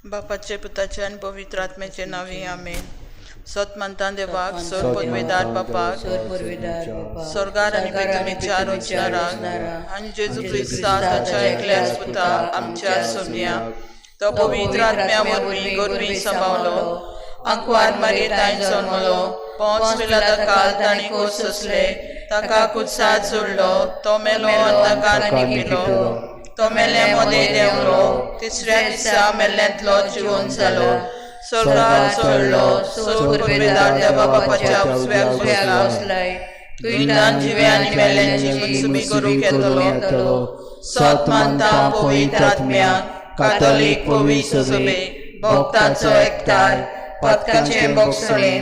बापाचे, पुताचे आणि पवित्र आत्म्याचे नावे आमेन. सत म्हणता देवाक, सर पदवेदार बापाक, स्वर्गार आणि पृथ्वीच्या रचणाराक, आणि जेजू ख्रिस्ता ताच्या एकल्याच पुता आमच्या सोन्याक, तो पवित्र आत्म्या वरवीं गोरवीं सांबावलो, अंकुआर मारयेंत जल्मलो, पोंच पिलाता काळ ताणी कोस सोंसले, ताका कुत्सात सोडलो, तो मेलो आनी ताका न्हिपिलो, तो मेल्ल्या मदें देंवलो, तिसऱ्या दिसा मेल्ल्यांतलो जिवंत जालो, स्वर्गात चडलो, पदवेदार देवा बापाच्या उजव्याक बसलाय, तुयेंतान जिव्या आनी मेल्ल्यांची मतसुबी करूंक येतलो. सत मानता पवित्र आत्म्याक, कातोलीक पवित्र सभेक, भक्तांचो एकठांय, पथकाचे भोगसणे,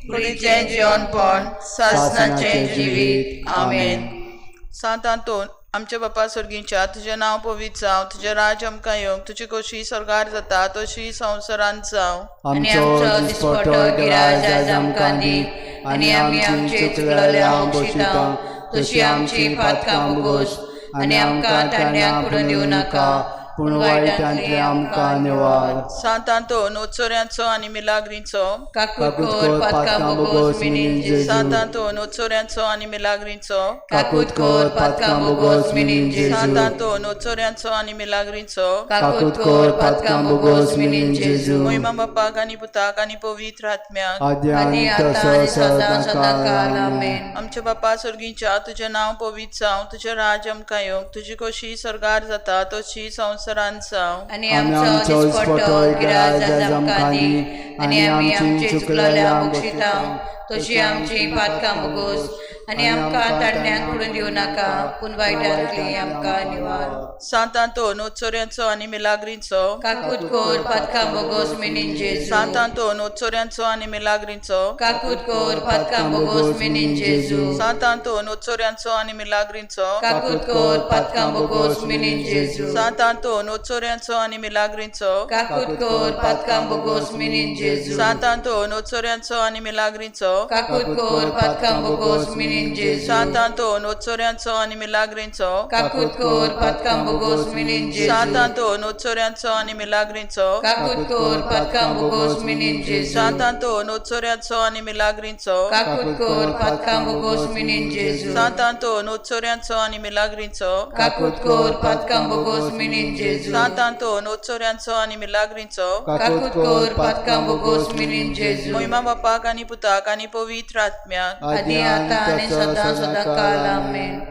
कुडीचें जेवणपण, सासणाचें जिवीत. आमेन. सांतांतोन आमच्या बापा स्वर्गीच्या, तुझें नांव पवित्र जावं, तुजें राज आमकां येवंक, तुजी कशी स्वर्गार जाता तशी संवसारांत जावं. आमचो दिसपट्टो गिराय आज आमकां दी, आनी आमी आमचे चुकलेल्यांक बक्षिता, तशी आमची पातकां बोगोस, आनी आमकां तांड्यांक पडून दिवं नाका, पूण वायटांतले आमकां निवार. सांतांतोन ओचोऱ्यांचो आनी मिलाग्रींचो, काकूट कोर पातकां बोगोस मिनीन जेजू. सांतांतोन ओचोऱ्यांचो आनी मिलाग्रींचो, काकूट कोर पातकां बोगोस मिनीन जेजू. सांतांतोन ओचोऱ्यांचो आनी मिलाग्रींचो, काकूट कोर पातकां बोगोस मिनीन जेजू. महिमा बापाक आनी पुताक आनी पवित्र आत्म्याक, आदी आनी सदां सदांकाळ. आमेन. आमचे बापा स्वर्गीच्या, तुझें नांव पवित्र जावं, तुजें राज आमकां येवंक, तुजी कशी स्वर्गार जाता तशी संवसारांत जावं. आनी आमचो दिसपट्टो गिराय आज आमकां दी, आनी आमी आमचे चुकलेल्यांक बक्षिता, तशी आमची पातकां बोगोस, आनी आमकां तांड्यांक पडून दिवं नाका, पूण वायटांतली आमकां निवार. सांतांतोन ओचोऱ्यांचो आनी मिलाग्रींचो, काकूट कोर पातकां बोगोस मिनीन जेजू. सांतांतोन ओचोऱ्यांचो आनी मिलाग्रींचो, काकूट कोर पातकां बोगोस मिनीन जेजू. सांतांतोन ओचोऱ्यांचो आनी मिलाग्रींचो, काकूट कोर पातकां बोगोस मिनीन जेजू. सांतांतोन ओचोऱ्यांचो आनी मिलाग्रींचो, काकूट कोर पातकां बोगोस मिनीन जेजू. सांतांतोन ओचोऱ्यांचो आनी मिलाग्रींचो, काकूट कोर पातकां बोगोस मिनीन जेजू. सांतांतोन ओचोऱ्यांचो आनी मिलाग्रींचो, काकूट कोर पातकां बोगोस मिनीन जेजू. सांतांतोन ओचोऱ्यांचो आनी मिलाग्रींचो, काकूट कोर पातकां बोगोस मिनीन जेजू. सांतांतोन ओचोऱ्यांचो आनी मिलाग्रींचो, काकूट कोर पातकां बोगोस मिनीन जेजू. सांतांतोन ओचोऱ्यांचो आनी मिलाग्रींचो, काकूट कोर पातकां बोगोस मिनीन जेजू. सांतांतोन ओचोऱ्यांचो आनी मिलाग्रींचो, काकूट कोर पातकां बोगोस मिनीन जेजू. महिमा बापाक आनी पुताक आनी पवित्र आत्म्याक, आदी आतां आनी सदां सदांकाळ. आमेन.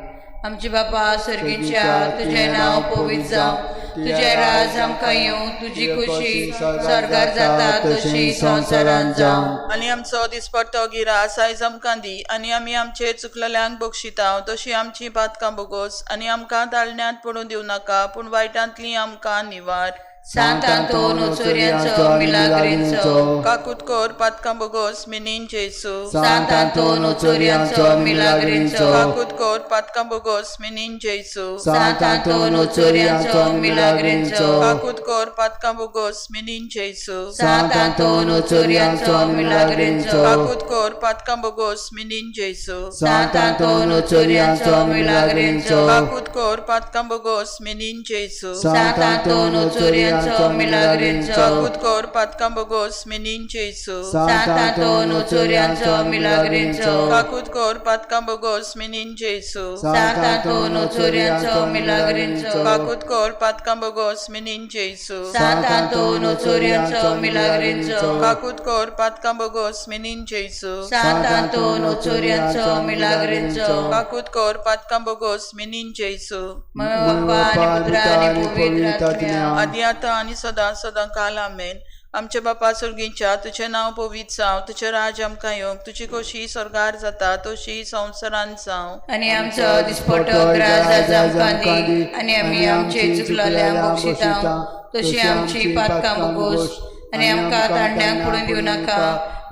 आमचे बापा स्वर्गीच्या, तुझें नांव पवित्र जावं, तुजें राज आमकां येवं, तुजी खुशी स्वर्गार जाता तशी संवसारांत जावं. आनी आमचो दिसपट्टो गिरास आयज आमकां दी, आनी आमी आमचे चुकलेल्यांक बक्षिता, तशी आमची पातकां बोगोस, आनी आमकां ताळण्यांत पडून दिवं नाका, पूण वायटांतली आमकां निवार. सांतांतोन ओचोऱ्यांचो मिलाग्रींचो, काकूट कोर पातकां बोगोस मिनीन जेजू. सांतांतोन ओचोऱ्यांचो मिलाग्रींचो, काकूट कोर पातकां बोगोस मिनीन जेजू. सांतांतोन ओचोऱ्यांचो मिलाग्रींचो, काकूट कोर पातकां बोगोस मिनीन जेजू. सांतांतोन ओचोऱ्यांचो मिलाग्रींचो, काकूट कोर पातकां बोगोस मिनीन जेजू. सांतांतोन ओचोऱ्यांचो मिलाग्रींचो, काकूट कोर पातकां बोगोस मिनीन जेजू. सांतांतोन ओचोऱ्यांचो मिलाग्रींचो, काकूट कोर पातकां बोगोस मिनीन जेजू. सांतांतोन ओचोऱ्यांचो मिलाग्रींचो, काकूट कोर पातकां बोगोस मिनीन जेजू. सांतांतोन ओचोऱ्यांचो मिलाग्रींचो, काकूट कोर पातकां बोगोस मिनीन जेजू. सांतांतोन ओचोऱ्यांचो मिलाग्रींचो, काकूट कोर पातकां बोगोस मिनीन जेजू. सांतांतोन ओचोऱ्यांचो मिलाग्रींचो. काकूट कोर पातकां बोगोस मिनीन जेजू. बापा आनी पुत्र आनी पवित्र आत्म्या, आदी आतां आनी सदां सदांकाळ. आमेन. आमचे बापा स्वर्गीच्या, तुझें नांव पवित्र जावं, तुजें राज आमकां येवंक, तुजी कशी स्वर्गार जाता तशी संवसारांत जावं. आनी आमचो दिसपट्टो गिराय आज आमकां दी, आनी आमी आमचे चुकलेल्यांक बक्षिता, तशी आमची पातकां बोगोस, आनी आमकां तांड्यांक पडून दिवं नाका,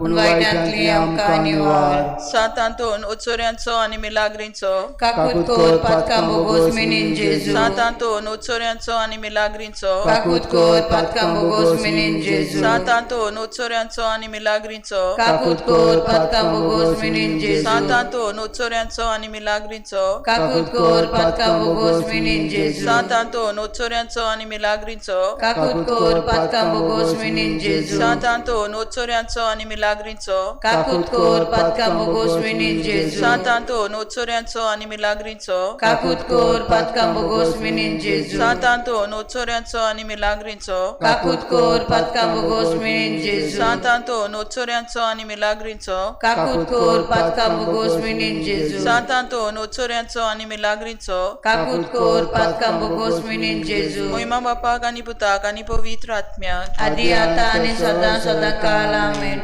पूण वायटांतली आमकां निवार. सातांतून उत्सोऱ्यांचो आनी मिलाग्रींचो काकूत कोर पातकां बोगोस मिनीन जेजू. सातांतून उत्सोऱ्यांचो आनी मिलाग्रींचो काकूत कोर पातकां बोगोस मिनीन जेजू. सातांतून उत्सोऱ्यांचो आनी मिलाग्रींचो काकूत कोर पातकां बोगोस मिनीन जेजू. सातांतून उत्सोऱ्यांचो आनी मिलाग्रींचो काकूत कोर पातकां बोगोस मिनीन जेजू. सातांतून उत्सोऱ्यांचो आनी मिलाग्रींचो काकूत कोर पातकां बोगोस मिनीन जेजू. सातांतून उत्सोऱ्यांचो आनी मिलाग्रींचो काकूत कोर पातकां बोगोस मिनीन जेजू. सातांतून उत्सोऱ्यांचो आनी मिलाग्रींचो काकूत कोर पातकां बोगोस मिनीन जेजू. सातांतून उत्सोऱ्यांचो आनी मिलाग्रींचो काकूत कोर पातकां बोगोस मिनीन जेजू. सातांतून उत्सोऱ्यांचो आनी मिलाग्रींचो काकूत कोर पातकां बोगोस मिनीन जेजू. सातांतून उत्सोऱ्यांचो आनी मिलाग्रींचो काकूत कोर पातकां बोगोस मिनीन जेजू. महिमा बापाक आनी पुताक आनी पवित्र आत्म्याक आदी आतां आनी सदां सदां काल आमेन.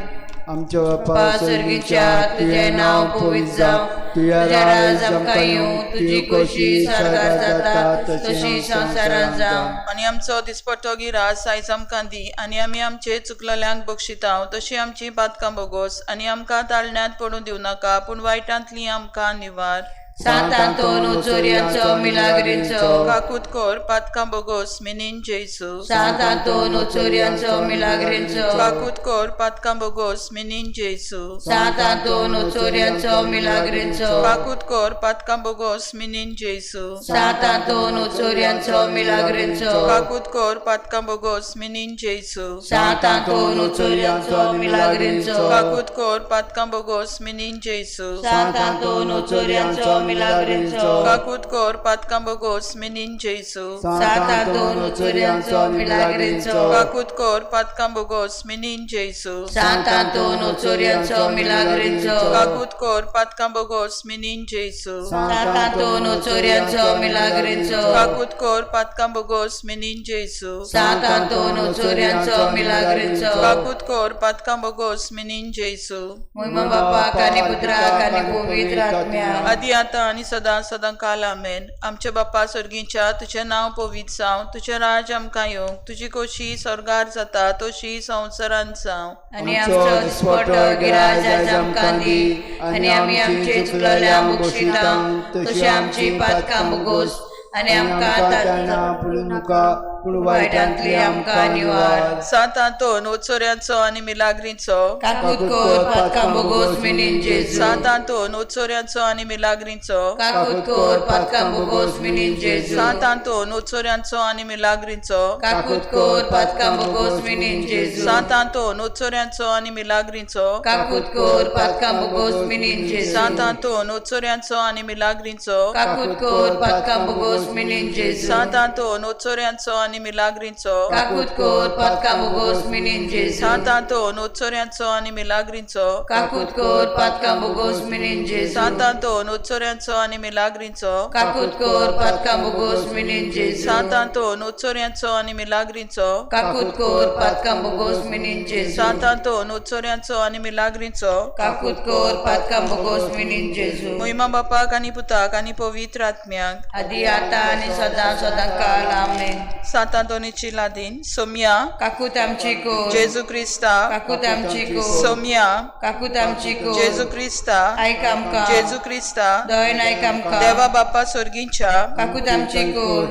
आमच्या बापा सर्गीच्या तुझें नांव पवित्र जावं, तुझें राज आमकां येवं, तुजी खोशी स्वर्गार जाता तशी संवसारांत जावं. आनी आमचो दिसपट्टो गिरास आयज आमकां दी आनी आमी आमचे चुकलेल्यांक बक्षितांव तशी आमची पातकां बोगोस आनी आमकां ताळण्यांत पडूं दिवं नाका पूण वायटांतली आमकां निवार. सातांतून उत्सोऱ्यांचो मिलाग्रींचो काकूत कोर पातकां बोगोस मिनीन जेजू सातांतून उत्सोऱ्यांचो मिलाग्रींचो काकूत कोर पातकां बोगोस मिनीन जेजू सातांतून उत्सोऱ्यांचो मिलाग्रींचो काकूत कोर पातकां बोगोस मिनीन जेजू सातांतून उत्सोऱ्यांचो मिलाग्रींचो काकूत कोर पातकां बोगोस मिनीन जेजू सातांतून उत्सोऱ्यांचो मिलाग्रींचो काकूत कोर पातकां बोगोस मिनीन जेजू सातांतून उत्सोऱ्यांचो मिलाग्रींचो काकूत कोर पातकां बोगोस मिनीन जेजू सातांतून उत्सोऱ्यांचो मिलाग्रींचो काकूत कोर पातकां बोगोस मिनीन जेजू सातांतून उत्सोऱ्यांचो मिलाग्रींचो काकूत कोर पातकां बोगोस मिनीन जेजू सातांतून उत्सोऱ्यांचो मिलाग्रींचो काकूत कोर पातकां बोगोस मिनीन जेजू सातांतून उत्सोऱ्यांचो मिलाग्रींचो काकूत कोर पातकां बोगोस मिनीन जेजू महिमा बापाक आनी पुत्राक आनी पवित्र आत्म्याक आदी आतां आनी सदां सदां काल आमेन. आमचे बाप्पा सर्गीच्या तुझें नांव पवित्र जावं, तुझें राज आमकां येवं, तुजी खोशी स्वर्गार जाता तशी संवसारांत जावं. आनी आमचो दिसपट्टो गिराय आयज आमकां दी आनी आमी आमचे चुकलेल्यांक बक्षितां तशी आमची पातकां बोगोस आनी आमकां ताळण्यांत पडूं नाका पूण वायटांतली आमकां निवार. सातांतून उत्सोऱ्यांचो आनी मिलाग्रींचो काकूत कोर पातकां बोगोस मिनीन जेजू सातांतून उत्सोऱ्यांचो आनी मिलाग्रींचो काकूत कोर पातकां बोगोस मिनीन जेजू सातांतून उत्सोऱ्यांचो आनी मिलाग्रींचो काकूत कोर पातकां बोगोस मिनीन जेजू सातांतून उत्सोऱ्यांचो आनी मिलाग्रींचो काकूत कोर पातकां बोगोस मिनीन जेजू सातांतून उत्सोऱ्यांचो आनी मिलाग्रींचो काकूत कोर पातकां बोगोस मिनीन जेजू सातांतून उत्सोऱ्यांचो आनी मिलाग्रींचो काकूत कोर पातकां बोगोस मिनीन जेजू सातांतून उत्सोऱ्यांचो आनी मिलाग्रींचो काकूत कोर पातकां बोगोस मिनीन जेजू सातांतून उत्सोऱ्यांचो आनी मिलाग्रींचो काकूत कोर पातकां बोगोस मिनीन जेजू सातांतून उत्सोऱ्यांचो आनी मिलाग्रींचो काकूत कोर पातकां बोगोस मिनीन जेजू सातांतून उत्सोऱ्यांचो आनी मिलाग्रींचो काकूत कोर पातकां बोगोस मिनीन जेजू महिमा बापाक आनी पुताक आनी पवित्र आत्म्याक आदी आतां आनी सदां सदां काल आमेन. सातांतोनीची लादीन सोम्या काकूत आमची कोर जेजू क्रिस्ता काकूत आमची कोर सोम्या काकूत आमची कोर जेजू क्रिस्ता आयक आमकां जेजू क्रिस्ता दयन आयक आमकां देवा बापा सर्गीच्या काकूत आमची कोर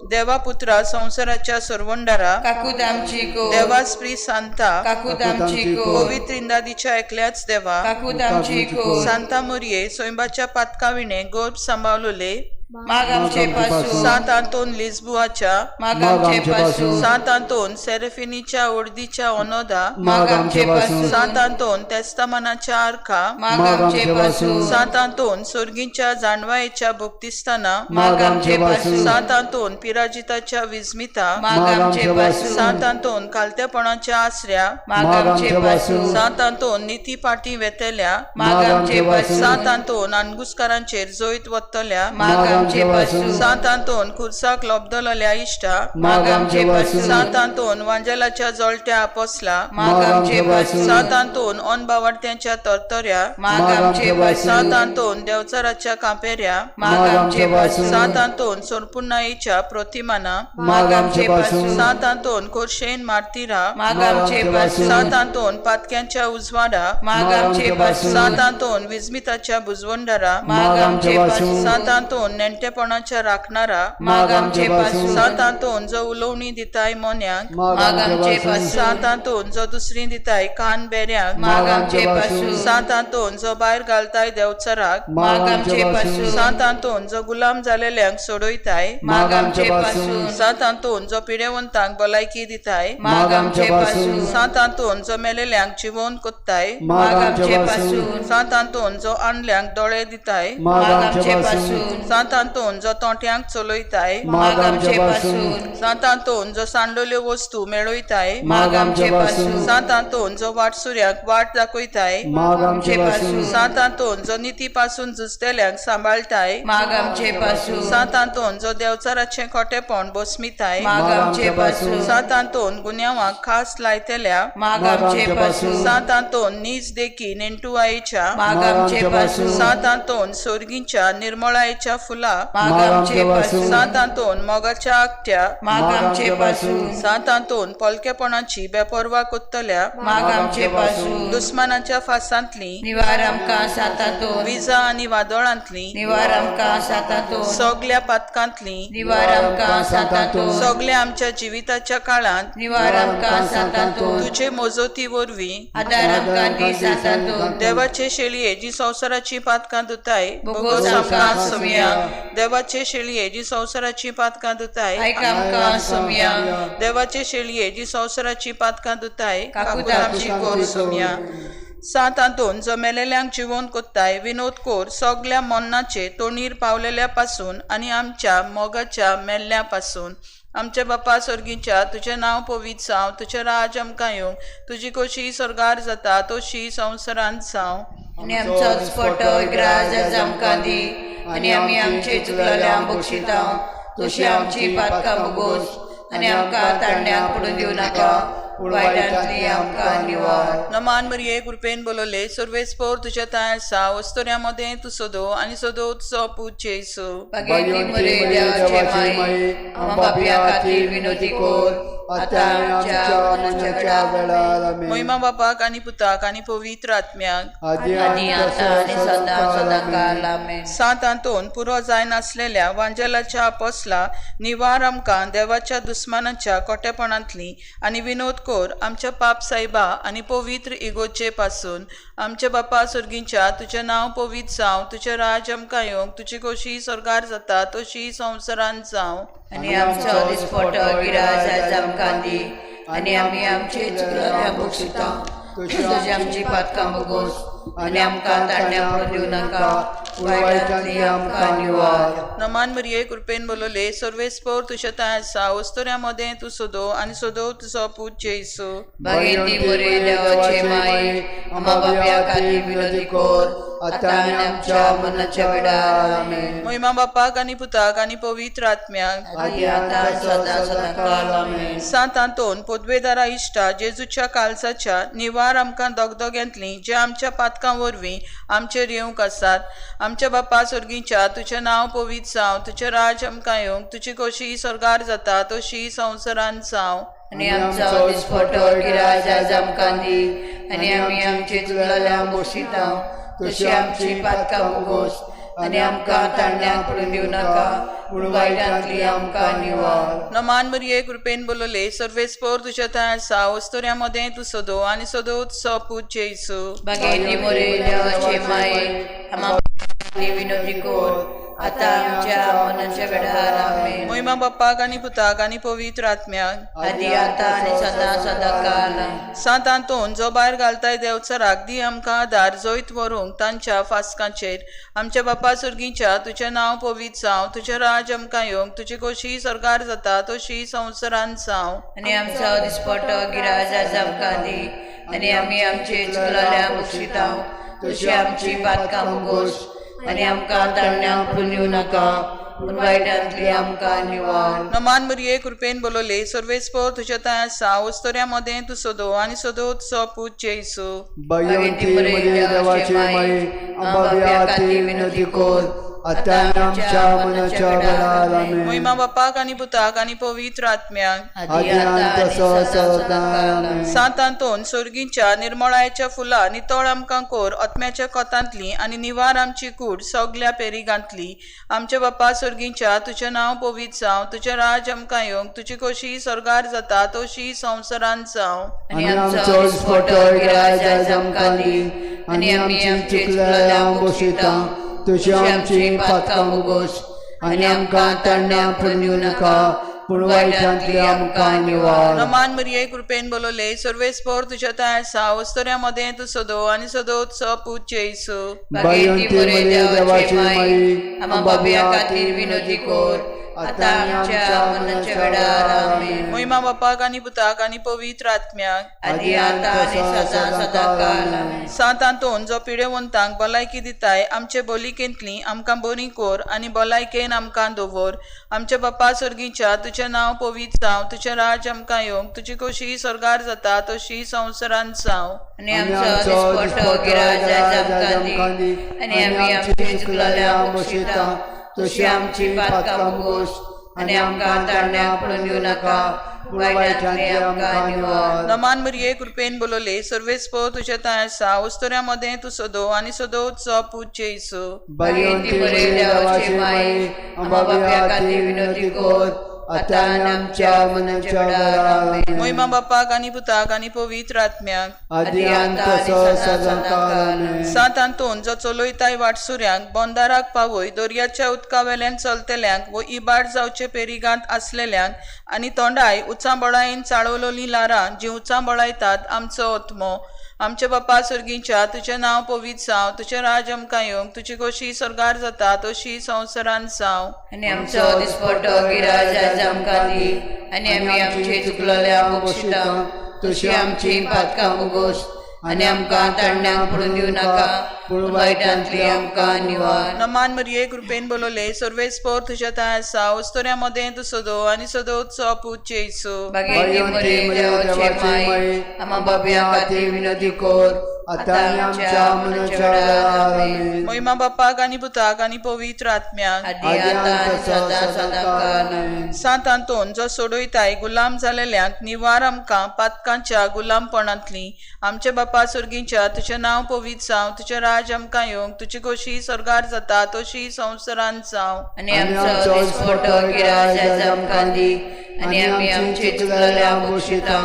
देवा पुत्रा संवसाराच्या सर्वंडारा काकूत आमची कोर देवा स्त्री सांता काकूत आमची कोर पवित्र इंदादीच्या एकल्याच देवा काकूत आमची कोर सांता मोरये सोयंबाच्या पातका विणे गोप सांबाळले माग आमचे पासून सात आंतोन लिस्बुआच्या माग आमचे पासून सात आंतोन सेरेफिनीच्या ओर्दीच्या ओनोदा माग आमचे पासून सात आंतोन तेस्तामानाच्या आर्का माग आमचे पासून सात आंतोन सोर्गींच्या जाणवायेच्या भक्तिस्थाना माग आमचे पासून सात आंतोन पिराजिताच्या विस्मिता माग आमचे पासून सात आंतोन कालत्यापणाच्या आसऱ्या माग आमचे पासून सात आंतोन निती पाटी वेतेल्या माग आमचे पासून सात आंतोन आनगुसकारांचेर जोईत वत्तल्या माग आमचे पासून सातांतोन खुर्साक लोबदलोल्या इश्टा माग आमचे पासून सातांतोन वांजेलाच्या जळट्या आपोसला माग आमचे पासून सातांतोन ओनबावार्थ्यांच्या तरतऱ्या माग आमचे पासून सातांतोन देवचाराच्या कांपेऱ्या माग आमचे पासून सातांतोन सोरपुन्नाईच्या प्रतिमाना माग आमचे पासून सातांतोन खोर्शेन मारतीरा माग आमचे पासून सातांतोन पातक्यांच्या उजवाडा माग आमचे पासून सातांतोन विजमिताच्या बुजवंडारा माग आमचे पासून सातांतोन नेणटेपणाच्या राखणारा माग आमचे पासून सातांतोन जो उलोवणी दिताय मोन्यांक माग आमचे पासून सातांतोन जो दुसरी दिताय कान बेऱ्यांक माग आमचे पासून सातांतोन जो भायर घालताय देवचराक माग आमचे पासून सातांतोन जो गुलाम जालेल्यांक सोडयताय माग आमचे पासून सातांतोन जो पिडेवंतांक भलायकी दिताय माग आमचे पासून सातांतोन जो मेलेल्यांक जिवंत कोत्ताय माग आमचे पासून सातांतोन जो आणल्यांक दोळे दिताय माग आमचे पासून सातांतोन जो तोट्यांक चलयताय माग आमचे पासून सातांतोन जो सांडलेल्यो वस्तू मेळयताय माग आमचे पासून सातांतोन जो वाटसुऱ्यांक वाट दाखयताय माग आमचे पासून सातांतोन जो निती पासून झुजतेल्यांक सांबाळताय माग आमचे पासून सातांतोन जो देवचाराचें खोटेपण बसमिताय माग आमचे पासून सातांतोन गुन्यांवाक खास लायतेल्या माग आमचे पासून सातांतोन नीज देखी नेंटुआईच्या माग आमचे पासून सातांतोन सोर्गींच्या निर्मळायेच्या फुला माग आमचे पासून सातांतोन मोगाच्या आकट्या माग आमचे पासून सातांतोन पलकेपणाची बेपरवा कोत्तल्या माग आमचे पासून दुस्मानाच्या फासांतली निवार आमकां सातांतोन विजा आनी वादळांतली निवार आमकां सातांतोन सगल्या पातकांतली निवार आमकां सातांतोन सगल्या आमच्या जिविताच्या काळांत निवार आमकां सातांतोन तुझे मोजोती वरवीं आदार आमकां दी सातांतोन देवाचे शेळये जी संवसाराची पातकां दुताय बोगोस आमकां सोमया देवाचे शेळये जी संवसाराची पातकां दुताय आयक आमकां सोमया देवाचे शेळये जी संवसाराची पातकां दुताय काकूत आमची कोर सोमया सातांतोन जो मेलेल्यांक जिवंत कोत्ताय विनोद कोर सगल्या मन्नाचे तोंडीर पावलेल्या पासून आनी आमच्या मोगाच्या मेल्ल्या पासून आमच्या बापा सर्गीच्या तुझें नांव पवित्र जावं तुझें राज आमकां येवंक तुजी कशी सरगार जाता तशी संवसारांत जावं आनी आमचो दिसपट्टो इग्राज आमकां दी आनी आमी आमचे चुकलेल्यांक बक्षितांव तशी आमची पातकां भोगोस आनी आमकां तांड्यांक पडून दिवं नाका वायटांतली आमकां निवार नमान मरिये कृपेन बोलले सर्वेस्पोर तुझ्या ताय आसा वस्तोऱ्यामध्ये तू सोदो आनी सोदो तुजो पूत जेसू भगिनी मरे देवाचे माये आम्हा पापियां खातीर विनोदी कोर आतां आमच्या मरणाच्या वेळार आमेन. महिमा बापाक आनी पुताक आनी पवित्र आत्म्याक आदी आतां आनी सदां काल आमेन. सातांतोन पुरो जाय नासलेल्या वांजेलाच्या अपोसला निवार आमकां देवाच्या दुस्मानाच्या कोटेपणांतली आनी विनोद कोर आमच्या पाप सायबा आनी पवित्र इगोचे पासून आमच्या बापा सर्गींच्या तुझें नांव पवित्र जावं तुझें राज आमकां येवंक तुजी कशी सरगार जाता तशी संवसारांत जावं आनी आमचो दिसपट्टो गिराज आमकां दी आनी आमी आमचे चुकलेल्यांक बक्षितांव तुजी आमची पातकां भोगोस आनी आमकां तांड्यांक पडूं दिवं नाका वायटांतली आमकां निवार. नमान मरिये कृपेन बोलले सर्वेस्पोर तुझ्या ताय आसा वस्तोऱ्यामध्ये तू सोदो आनी सोदो तुजो पूत जेसू भगिनी मरे देवाचे माये आम्हा पापियां खातीर विनोदी कोर आतां आनी आमच्या मरणाच्या वेळार आमेन. महिमा बापाक आनी पुताक आनी पवित्र आत्म्याक आदी आतां सदां काल आमेन. सातांतोन पोदवेदारा इश्टा जेजूच्या कालसाच्या निवार आमकां दोगदोग्यांतली जे आमच्या पातकां वरवीं आमचेर येवंक आसात आमच्या बापा सर्गीच्या तुझें नांव पवित्र जावं तुझें राज आमकां येवंक तुजी कशी सरगार जाता तशी संवसारांत जावं आनी आमचो दिसपट्टो गिराज आमकां दी आनी आमी आमचे चुकलेल्यांक बक्षितांव तशी आमची पातकां भोगोस आनी आमकां तांड्यांक पडूं दिवं नाका पूण वायटांतली आमकां निवार. नमान मरिये कृपेन बोलले सर्वेस्पोर तुझ्या ताय आसा वस्तोऱ्यामध्ये तू सोदो आनी सोदो तुजो पूत जेसू भगिनी मरे देवाचे माये आम्हा विनोदी कोर आतां आमच्या मरणाच्या वेळार आमेन. महिमा बापाक आनी पुताक आनी पवित्र आत्म्याक आदी आतां आनी सदां काल आमेन. सातांतोन जो भायर घालताय देवचराक दी आमकां आदार जैत व्हरूंक तांच्या फासकांचेर आमच्या बापा सर्गीच्या तुझें नांव पवित्र जावं तुझें राज आमकां येवंक तुजी कशी सरगार जाता तशी संवसारांत जावं आनी आमचो दिसपट्टो गिराज आमकां दी आनी आमी आमचे चुकलेल्यांक बक्षितांव तशी आमची पातकां भोगोस आनी आमकां तांड्यांक पडूं दिवं नाका पूण वायटांतली आमकां निवार. नमान मरिये कृपेन बोलोले सर्वेस्पर तुझ्या ताय आसा वस्तोऱ्यामध्ये तू सोदो आणि सोदोत्सव पूज जेसू. भगवंती मरिये देवाची माई आंबाव्या खातीर विनंती कर आता आनी आमच्या मनाच्या वेळार आमेन. महिमा बापाक आणि पुताक आणि पवित्र आत्म्याक आदी आनी तसो सदां आमेन. सातांतोन सोर्गींच्या निर्मळायच्या फुलां नितळ आमकां कोर आत्म्याच्या कोतांतली आणि निवार आमची कूड सगल्या पेरीगांतली. आमच्या बापा सोर्गींच्या तुझें नांव पवित्र जावं, तुझें राज आमकां येवंक, तुजी खोशी स्वर्गार जाता तशी संवसारांत जावं. आनी आमचो दिसपटो गिराय आयज आमकां दी आनी आमी आमची चुकलेल्यांक बक्षिता. तुजी आमची पातकां मुगोस आनी आमकां तारण्या पडून दिवं नाका पूण वायटांतली आमकां निवार. नमान मरिये कृपेन बोलोले सर्वेस्पर तुझ्या ताय आसा वस्तोऱ्यामध्ये तू सोदो आणि सोदोत्सव पूज जेसू. भगवंती मरिये देवाची माई आंबाव्या खातीर विनंती कर आता आमच्या मनाच्या वेळार आमेन. महिमा बापाक आणि पुताक आणि पवित्र आत्म्याक आदी आतां आनी सदां सदांकाळ आमेन. सातांतोन जो पिडेवंतांक भलायकी दिताय आमचे बोलिकेंतली आमकां बरी कोर आणि भलायकेन आमकां दवर. आमच्या बापा सर्गीच्या तुझें नांव पवित्र जावं, तुझें राज आमकां येवंक, तुजी खोशी स्वर्गार जाता तशी संवसारांत जावं. आनी आमचो दिसपटो गिराय आयज आमकां दी आनी आमी आमची चुकलेल्यांक बक्षिता. तशी आमची पातकां मुगोस आनी आमकां तारण्या पडून दिवं नाका पूण वायटांतली आमकां निवार. नमान मरिये कृपेन बोलोले सर्वेस्पर तुझ्या ताय आसा वस्तोऱ्यामध्ये तू सोदो आणि सोदोत्सव पूज जेसू. भगवंती मरिये देवाची माई आंबाव्या खातीर विनंती कर आता आनी आमच्या मनाच्या वेळार आमेन. महिमा बापाक आणि पुताक आणि पवित्र आत्म्याक आदी आनी तसो सदांकाळ आमेन. सातांतोन जो चलयताय वाटसुऱ्यांक बंदाराक पावय, दर्याच्या उदकावेल्यान चलतल्यांक व इबाड जावचे पेरीगांत आसलेल्यांक आणि तोंडाय उचांबळायेन चाळवलोली लारां जी उचांबळायतात आमचो आत्मो. आमच्या बापा सर्गीच्या तुझें नांव पवित्र जावं, तुझें राज आमकां येवंक, तुजी खोशी स्वर्गार जाता तशी संवसारांत जावं. आनी आमचो दिसपटो गिराय आयज आमकां दी आनी आमी आमची चुकलेल्यांक बक्षिता. तशी आमची पातकां मुगोस आनी आमकां तारण्या पडून दिवं नाका पूण वायटांतली आमकां निवार. नमान मरिये कृपेन बोलोले सर्वेस्पर तुझ्या ताय आसा वस्तोऱ्यामध्ये तू सोदो आणि सोदोत्सव पूज जेसू. भगवंती मरिये देवाची माई आंबाव्या खातीर विनंती कर आता आनी आमच्या मनाच्या वेळार आमेन. महिमा बापाक आणि पुताक आणि पवित्र आत्म्याक आदी आतां आनी सदां सदांकाळ आमेन. सातांतोन जो सोडयताय गुलाम जालेल्यांक निवार आमकां पातकांच्या गुलामपणांतली. आमच्या बापा सर्गीच्या तुझें नांव पवित्र जावं, तुझें राज आमकां येवंक, तुजी खोशी स्वर्गार जाता तशी संवसारांत जावं. आनी आमचो दिसपटो गिराय आयज आमकां दी आनी आमी आमची चुकलेल्यांक बक्षिता.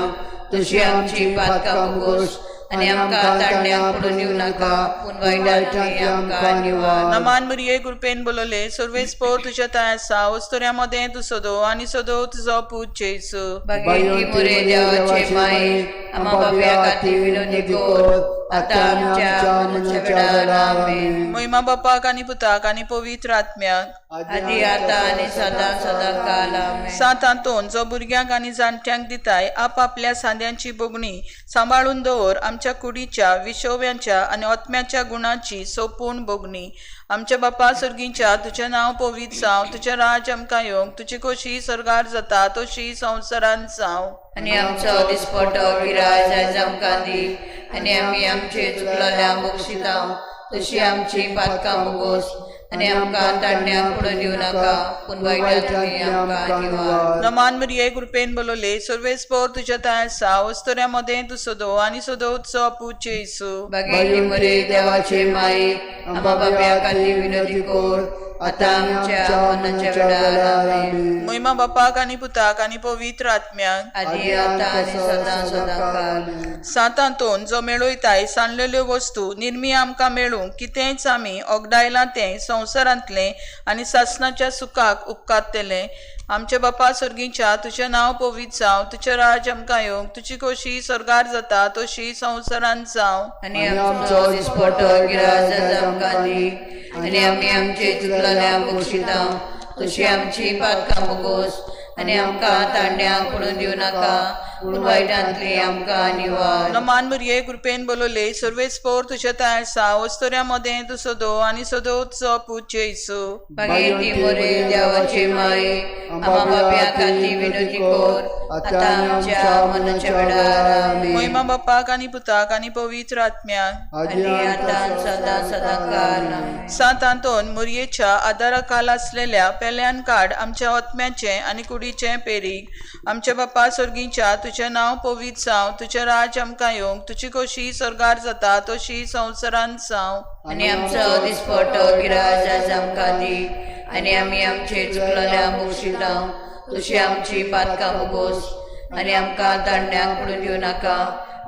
तशी आमची पातकां मुगोस आनी आमकां तारण्या पडून दिवं नाका पूण वायटांतली आमकां निवार. नमान मरिये कृपेन बोलोले सर्वेस्पर तुझ्या ताय आसा वस्तोऱ्यामध्ये तू सोदो आणि सोदोत्सव पूज जेसू. भगवंती मरिये देवाची माई आंबाव्या खातीर विनंती कर आता आनी आमच्या मनाच्या वेळार आमेन. महिमा बापाक आणि पुताक आणि पवित्र आत्म्याक आदी आतां आनी सदां सदांकाळ आमेन. सातांतोन जो भुरग्यांक आणि जाणट्यांक दिताय आपापल्या सांद्यांची बोगणी सांबाळून दवर. आमच्या कुडीच्या विशोव्यांच्या आणि आत्म्याच्या गुणाची सोपून बोगणी. आमच्या बापा सर्गीच्या तुझें नांव पवित्र जावं, तुझें राज आमकां येवंक, तुजी खोशी स्वर्गार जाता तशी संवसारांत जावं. आनी आमचो दिसपटो गिराय आयज आमकां दी आनी आमी आमचे चुकलेल्यांक बक्षिता. तशी आमची पातकां मुगोस आनी आमकां तारण्या पडून दिवं नाका पूण वायटांतली आमकां निवार. नमान मरिये कृपेन बोलोले सर्वेस्पर तुझ्या ताय आसा वस्तोऱ्यामध्ये तू सोदो आणि सोदोत्सव पूज जेसू. भगवंती मरिये देवाची माई आंबाव्या खातीर विनंती कर आता आमच्या मनाच्या वेळार आमेन. महिमा बापाक आणि पुताक आणि पवित्र आत्म्याक आदी आतां आनी सदां सदांकाळ. सातांतोन जो मेळयताय सांडलेल्यो वस्तू निर्मी आमकां मेळूंक कितेंच आमी ओगडायलां तें संवसारांतलें आनी सासणाच्या सुखाक उपकारतलें. आमच्या बापा सर्गीच्या तुझें नांव पवित्र जावं, तुझें राज आमकां येवंक, तुजी खोशी स्वर्गार जाता तशी संवसारांत जावं. आनी आमचो दिसपटो गिराय आयज आमकां दी आनी आमी आमचे चुकलेल्यांक बक्षिता. तशी आमची पातकां मुगोस आनी आमकां तांड्यांक पडून दिवं नाका पूण वायटांतली आमकां निवार. नमान मरिये कृपेन बोलोले सर्वेस्पोर तुझ्या ताय आसा वस्तोऱ्या मदें तूं सोदो आनी सोदो तुजो पूत जेसू. बागेंती मोरे देवाचे माये आम्हा बाप्या खातीर विनोदी कोर आतां आमच्या मनाच्या वेळार आमेन. महिमा बापाक आनी पुताक आनी पवित्र आत्म्याक आनी आतां सदां सदां काळ आमेन. सातांतोन मुरयेच्या आदाराखाल असलेल्या पेल्यान काड आमच्या आत्म्याचे आनी कुडीचे पेरीक. आमच्या बापा स्वर्गीच्या तुझे नांव पवित्र जावं, तुझे राज आमकां येवंक, तुजी कशी स्वर्गार जाता तशी संवसारांत जावं. आनी आमचो दिसपट्टो गिराय आयज आमकां दी आनी आमी आमचे चुकलेल्यांक बक्षितां तशी आमची पातकां मुगोस आनी आमकां तांड्यांक पडून दिवं नाका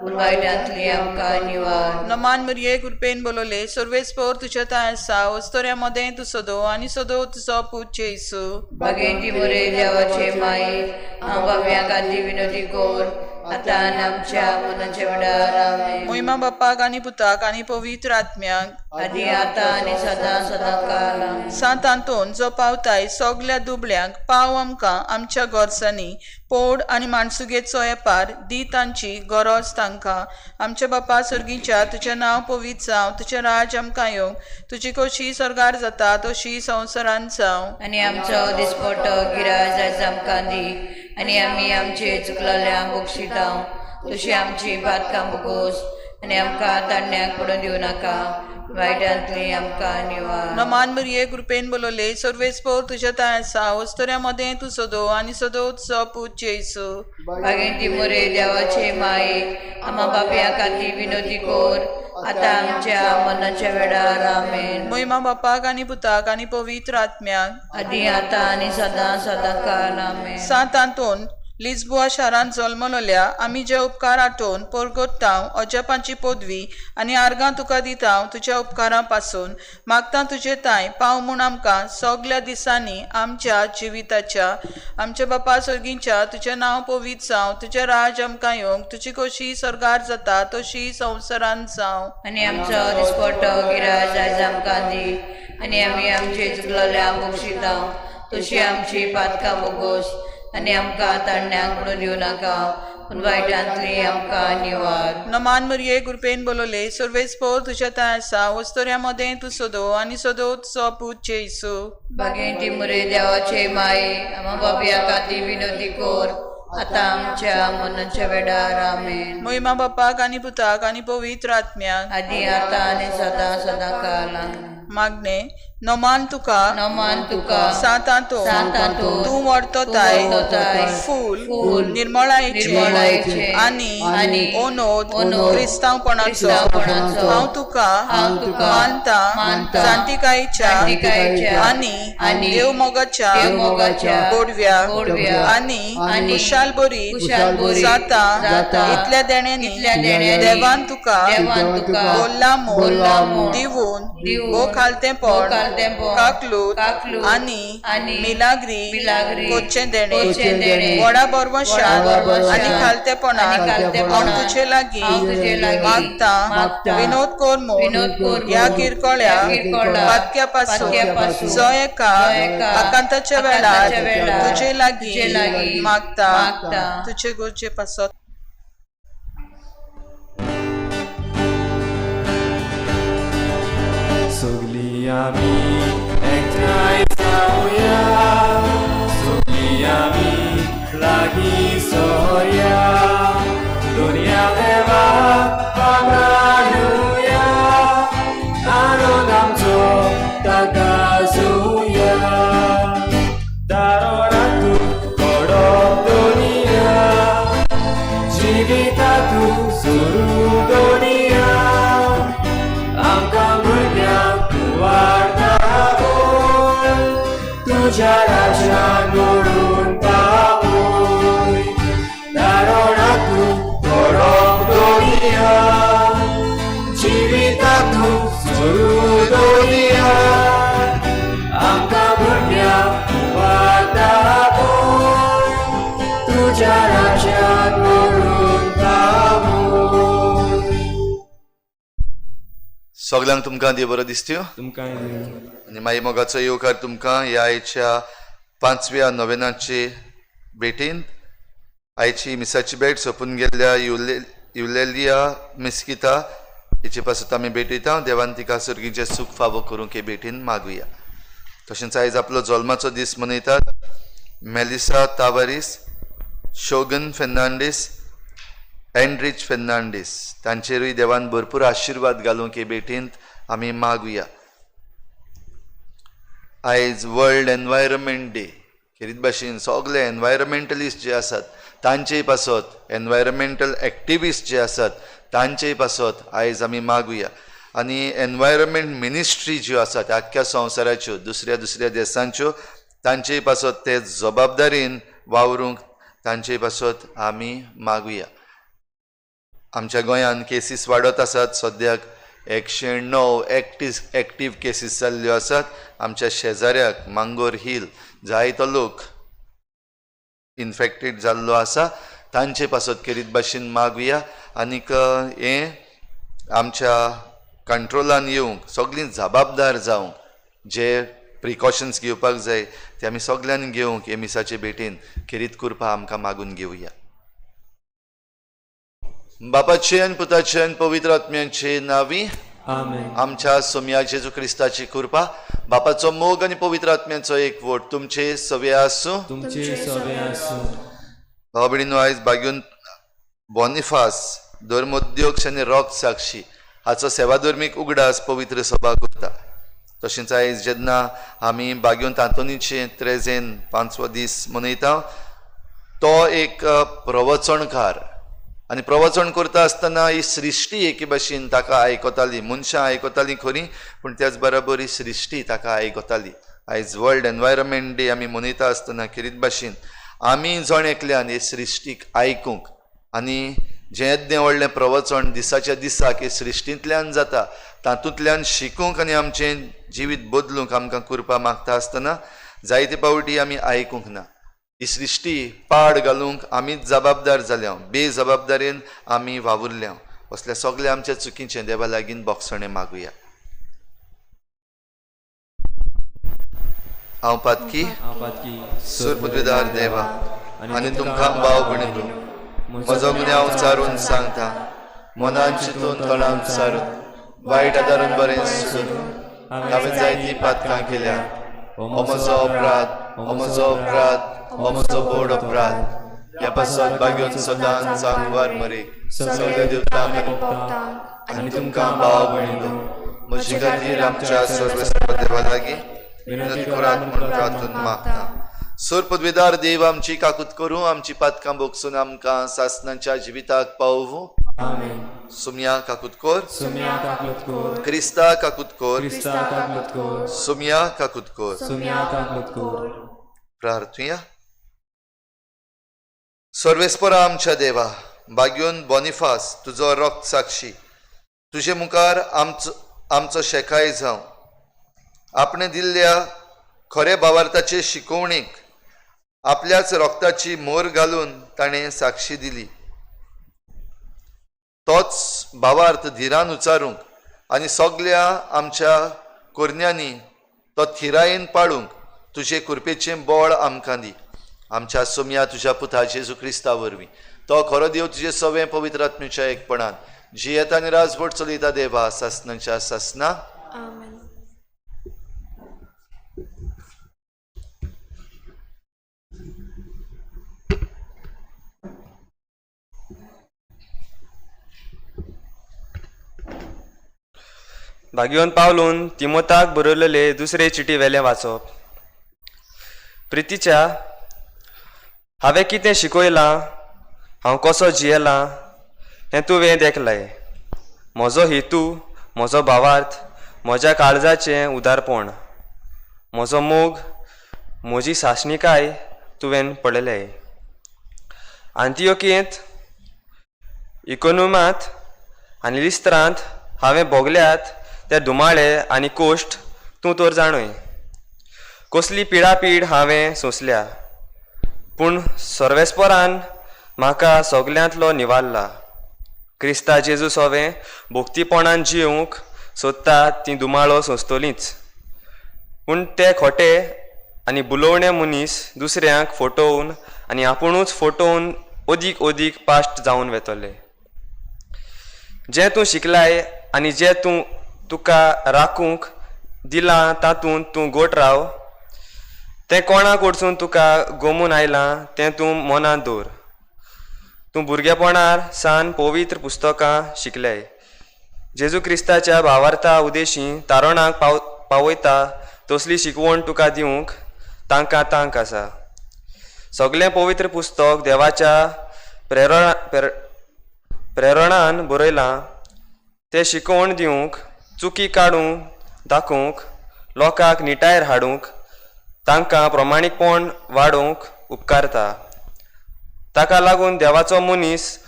पूण वायटांतली आमकां निवार. नमान मरिये कृपेन बोलोले सर्वेस्पोर तुझ्या ताय आसा वस्तोऱ्या मदें तूं सोदो आनी सोदो तुजो पूत जेसू. बागेंती मोरे देवाचे माये हांव बाब्या खातीर विनोदी कोर आतां आनी आमच्या मनाच्या वेळार आमेन. महिमा बापाक आनी पुताक आनी पवित्र आत्म्याक आदी आतां आनी सदां सदां काळ आमेन. सातांतोन जो पावताय सगल्या दुबळ्यांक पाव आमकां आमच्या गोरसांनी पोड आनी माणसुगेचो येपार दी तांची गरज तांकां. आमच्या बापा सर्गीच्या तुझें नांव पवित्र जावं, तुझें राज आमकां येवंक, तुजी कशी स्वर्गार जाता तशी संवसारांत जावं. आनी आमचो दिसपट्टो गिराय आयज आमकां दी आनी आमी आमचे चुकलेल्यांक बक्षितां तशी आमची पातकां मुगोस आनी आमकां तांड्यांक पडून दिवं नाका वायटांतली आमकां निवार. नमान मरिये कृपेन बोलोले सर्वेस्पोर तुझ्या ताय आसा वस्तोऱ्या मदें तूं सोदो आनी सोदो तुजो पूत जेसू. बागेंती मोरे देवाचे माये आम्हा बाप्या खातीर विनोदी कोर आतां आमच्या मनाच्या वेळार आमेन. महिमा बापाक आनी पुताक आनी पवित्र आत्म्याक आदी आतां आनी सदां सदां काळ आमेन. सातांतोन लिस्बुआ शारांत जल्मलोल्या आमी जे उपकार आठोवन परगट्टाव अजपांची पदवी आनी आर्गां तुका दिताव तुज्या उपकारां पासून. मागता तुजे ताय पाव म्हूण आमकां सगल्या दिसांनी आमच्या जिविताच्या. आमच्या बापा सर्गीच्या तुजें नांव पवित्र जावं, तुजें राज आमकां येवंक, तुजी कशी स्वर्गार जाता तशी संवसारांत जावं. आनी आमचो दिसपट्टो गिराय आयज आमकां दी आनी आमी आमचे चुकलेल्यांक बक्षितां तशी आमची पातकां मुगोस आनी आमकां तांड्यांक पडून दिवं नाका पूण वायटांतली आमकां निवार. नमान मरिये कृपेन बोलोले सर्वेस्पोर तुझ्या ताय आसा वस्तोऱ्या मदें तूं सोदो आनी सोदो तुजो पूत जेसू. बागेंती मोरे देवाचे माये आम्हा बाप्या खातीर विनोदी कोर आतां आमच्या मनाच्या वेळार आमेन. महिमा बापाक आनी पुताक आनी पवित्र आत्म्याक आदी आतां आनी सदां सदां काळ आमेन. मागणे नमान तुका सातांतोन तूं वर्तताय फूल निर्मळायेचे आनी ओनोद क्रिस्तांवपणाचो. हांव तुका मानता जांतिकायेच्या आनी देव मोगाच्या गोडव्या आनी खुशाल बरी जाता इतल्या देण्यांनी देवान तुका बोल्ला मोल दिवून गो खालतेपण काकलूत आनी मिलाग्री कोच्चे देणे व्हडा बरवशान आनी खालतेपणान हांव तुजे लागीं मागता. विनोद कोर म्हूण ह्या किरकोळ्या पातक्या पासून जो एका आकांताच्या वेळार तुजे लागीं मागता. तुजे गोचे पासत सगळीं आमी एकठांय जावया, सगळीं आमी लागीं सरुया, दुनिया देवाक वागणुया, आनंद आमचो ताका जोया. दारोडांतूं कडक दोनिया, जिवितांतूं सुरू दोनिया, आमकां भुरग्यांक तुझ्या राज्यान मोडून पावोय. दारोडांतूं कडक दोनिया, जिवितांतूं सुरू दोनिया, आमकां भुरग्यांक तुझ्या राज्यान मोडून पावोय. सगळ्यांक तुमकां देव बरो दिसत्यो. तुमकां आनी मागीर मोगाचो येवकार तुमकां ह्या आयच्या 5व्या नोवेनाचे भेटीन आयची मिसाची भेट सोंपून गेल्ल्या युलेलिया मिस्किता हिचे पासून आमी भेटयता. देवान तिका सर्गीचें सूख फावो करूंक हे भेटीन मागुया. तशेंच आयज आपलो जल्माचो दीस मनयतात मेलिसा तावारीस, शोगन फेर्नांडीस, एनरिच फेर्नांडीस. तांचेरूय देवान भरपूर आशिर्वाद घालूंक हे भेटींत आमी मागुया. आयज वर्ल्ड एनवायरमेंट डे. खेरीत भाशेन सगळे एनवायरमेंटलिस्ट जे आसात तांचेय पासत, एनवायरमेंटल एक्टिविस्ट जे आसात तांचेय पासत आयज आमी मागुया. आनी एनवायरमेंट मिनिस्ट्री ज्यो आसात आख्ख्या संवसाराच्यो दुसऱ्या दुसऱ्या देशांच्यो तांचेय पासत ते जबाबदारीन वावरूंक तांचेय पासत आमी मागुया. आमच्या गोंयांत केसीस वाडत आसात. सद्याक 109 एक्टीव केसीस जाल्ल्यो आसात. आमच्या शेजाऱ्याक मांगोर हिल जायतो लोक इन्फेक्टेड जाल्लो आसा. तांचे पासत खेरीत भाशेन मागुया. आनीक हें आमच्या कंट्रोलान येवंक सगळीं जबाबदार जावंक जे प्रिकॉशन्स घेवपाक जाय ते आमी सगळ्यांनी घेवंक हे मिसाचे भेटीन खेरीत कृपा आमकां मागून घेवया. बापाचे आनी पुताचे आनी पवित्र आत्म्याचे नांवी आमेन. आमच्या सोम्या जेजू क्रिस्ताची कृपा, बापाचो मोग आनी पवित्र आत्म्याचो एकवट तुमचे सवे आसूं. तुमचे सवे आसूं. भाव भयणीनो, आयज बागेवन बॉनिफास धर्मोद्योक्ष आनी रॉक साक्षी हाचो सेवाधर्मीक उगडास पवित्र सभा करता. तशेंच आयज जेन्ना आमी बागेवन तांतोनीचे त्रेजेन 5वो दीस मनयता तो एक प्रवचणकार आनी प्रवचन करता आसतना ही सृश्टी एके भाशेन ताका आयकताली. मनशां आयकतालीं खरी पूण त्याच बरोबर ही सृश्टी ताका आयकताली. आयज वर्ल्ड एनवायरमेंट डे आमी मनयता आसतना खेरीत भाशेन आमी जण एकल्यान हे सृश्टीक आयकूंक आनी जें येदें व्हडलें प्रवचन दिसाच्या दिसाक हे सृश्टींतल्यान जाता तातूंतल्यान शिकूंक आनी आमचें जिवीत बदलूंक आमकां कृपा मागता आसतना जायते पावटी आमी आयकूंक ना. ही सृश्टी पाड घालूंक आमीच जबाबदार जाल्या, बेजबाबदारेन आमी वावुरल्या. असल्या सगळ्या आमच्या चुकीचें देवा लागीं बोगसणें मागुया. हांव पातकी सूर पदवीदार देवा आनी तुमकां भाव भयणीनो, म्हजो गुन्यांव चारून सांगता, मनान चिंतून तोंडान विचारून वायट आदारून बरें सोडून हांवें जायतीं पातकां केल्यात. हो म्हजो अपराध, हो म्हजो व्हड अपराध. ह्या पासत बागेवन सदांच सांगवार मरे सगळे देवतांक आनी तुमकां भाव भयणीनो, म्हजी खातीर आमच्या सर्वेस्व देवा लागीं विनंती करात म्हूण तातूंत मागता. सोर पदवीदार देव आमची काकूत करूं, आमची पातकां बोगसून आमकां सासणाच्या जिविताक पावूं. आमेन. सुम्या काकूत कोर, सुम्या काकूत कोर, क्रिस्ता काकूत कोर, क्रिस्ता काकूत कोर, सुम्या काकूत कोर. सुम्या काकूत कोर. प्रार्थुया. सर्वेस्परा आमच्या देवा, बागेवन बॉनिफास तुजो रॉक साक्षी तुजे मुखार आमचो शेकाय जावं. आपणे दिल्ल्या खरे भावार्थाचे शिकवणीक आपल्याच रोगताची मोर घालून ताणें साक्षी दिली. तोच भावार्थ धिरान उचारूंक आनी सगळ्या आमच्या कोरण्यांनी तो थिरायेन पाळूंक तुजे कृपेचें बळ आमकां दी. आमच्या सोम्या तुज्या पुता जेजू क्रिस्ता वरवीं तो खरो देव तुजे सवें पवित्र आत्म्याच्या एकपणान जियेता आनी राजवट चलयता देवा सासणाच्या सासना. बागेवन पावलून तिमोथाक बरयलेले दुसरे चिटी वेले वाचप. प्रितीच्या, हांवें कितें शिकयलां, हांव कसो जियेलां हें तुवें देखलाय. म्हजो हेतू, म्हजो भावार्थ, म्हज्या काळजाचें उदारपण, म्हजो मोग, म्हजी सासणीकाय तुवें पळयलें. आंतियोकियेंत, इकोनोमांत आनी लिस्त्रांत हांवें भोगल्यात ते दुमाळे आनी कोश्ट तूं तर जाणय. कसली पिडापीड हांवें सोंसल्या, पूण सर्वेस्परान म्हाका सगल्यांतलो निवारला. क्रिस्ता जेजू सवें भोक्तीपणान जिवंक सोदतात तीं दुमाळो सोंसतलींच, पूण ते खोटे आनी बुलोवणे मनीस दुसऱ्यांक फोटोवन आनी आपुणूच फोटोवन ओदीक ओदीक पास्ट जावन वेतले. जें तूं शिकलाय आनी जें तुका राखूंक दिलां तातूंत तूं गोट राव. तें कोणाक वचून तुका गमून आयलां तें तूं मनांत दवर. तूं भुरगेपणार सान पवित्र पुस्तकां शिकलें. जेजू क्रिस्ताच्या भावार्था उदेशी तारणाक पावयता तसली शिकवण तुका दिवंक तांकां तांक आसा. सगळें पवित्र पुस्तक देवाच्या प्रेरणान बरयलां. तें शिकवण दिवंक, चुकी काडूंक दाखोवंक, लोकांक निटायर हाडूंक, तांकां प्रमाणीकपण वाडोवंक उपकारता. ताका लागून देवाचो मनीस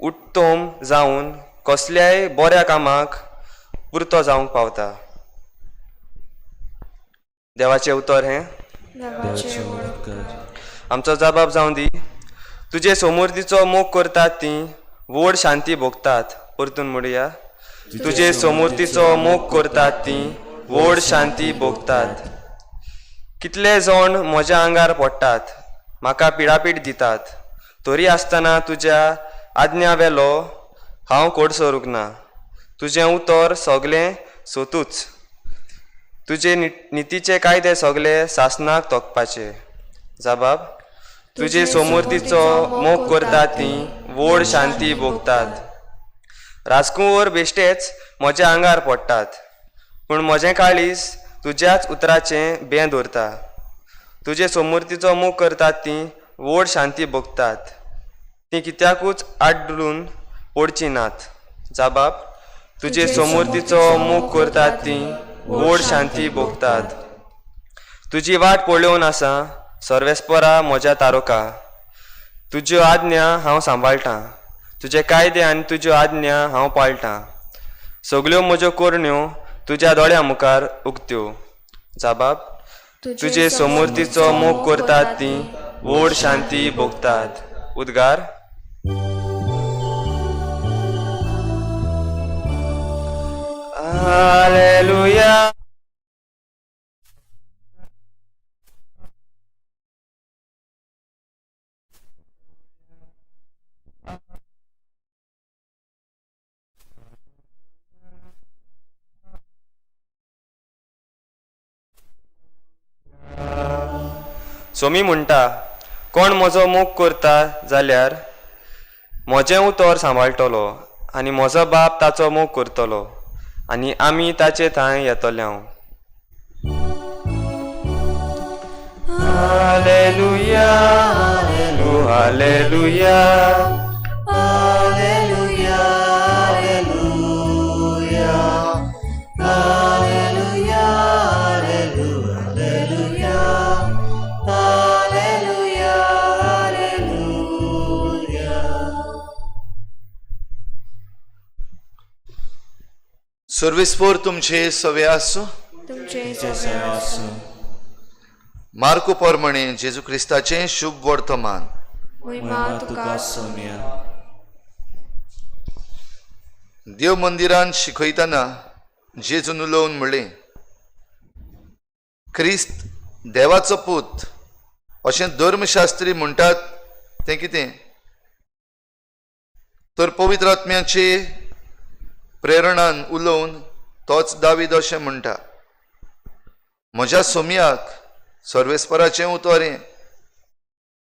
उत्तम जावन कसल्याय बऱ्या कामाक पुरतो जावंक पावता. देवाचें उतर हें आमचो जबाब जावन दी. तुजे समृद्धीचो मोग करतात तीं व्हड शांती भोगतात. परतून म्हणुया, तुजे समृद्धीचो मोग करतात तीं व्हड शांती भोगतात. कितले जण म्हज्या आंगार पडटात, म्हाका पिडापीड दितात, तरी आसतना तुज्या आज्ञा वेलो हांव कोड सरूंक ना. तुजें उतर सगळें सोतूच. तुजे नितीचे कायदे सगळे सासनाक तोखपाचे. जबाब, तुजे समृद्धीचो मोग करतात तीं व्हड शांती भोगतात. राजकुंवर बेश्टेच म्हज्या आंगार पडटात, पूण म्हजें काळीज तुज्याच उतराचें बें दवरता. तुजे समृद्धीचो मोग करतात तीं व्हड शांती भोगतात. तीं कित्याकूच आड्डून पडची नात. जबाब, तुजे समृद्धीचो मोग करतात तीं व्हड शांती भोगतात. तुजी वाट पळोवन आसा सर्वेस्परा म्हज्या तारोका. तुज्यो आज्ञा हांव सांबाळटां. तुजे कायदे आनी तुज्यो आज्ञा हांव पाळटां. सगळ्यो म्हज्यो कोरण्यो तुज्या दोळ्या मुखार उक्त्यो. जबाब, तुजे समृद्धीचो मोग करतात तीं व्हड शांती भोगतात. उद्गार. हालेलुया. सोमी म्हणटा, कोण म्हजो मोग करता जाल्यार म्हजें उतर सांबाळटलो आनी म्हजो बाप ताचो मोग करतलो आनी आमी ताचे थंय येतले. हालेलुया, हालेलुया, हालेलुया, हालेलुया, हालेलुया, हालेलुया, हालेलुया, हालेलुया. सर्वेस्पोर तुमचे सवे आसूं. मार्को पोरमणे जेजू क्रिस्ताचें शुभ वर्तमान. देव मंदिरान शिकयतना जेजून उलोवन म्हणलें, क्रिस्त देवाचो पूत अशें धर्मशास्त्री म्हणटात तें कितें? तर पवित्र आत्म्याचे प्रेरणान उलोवन तोच दावीद अशें म्हणटा, म्हज्या सोम्याक सर्वेस्पराचें उतोरें,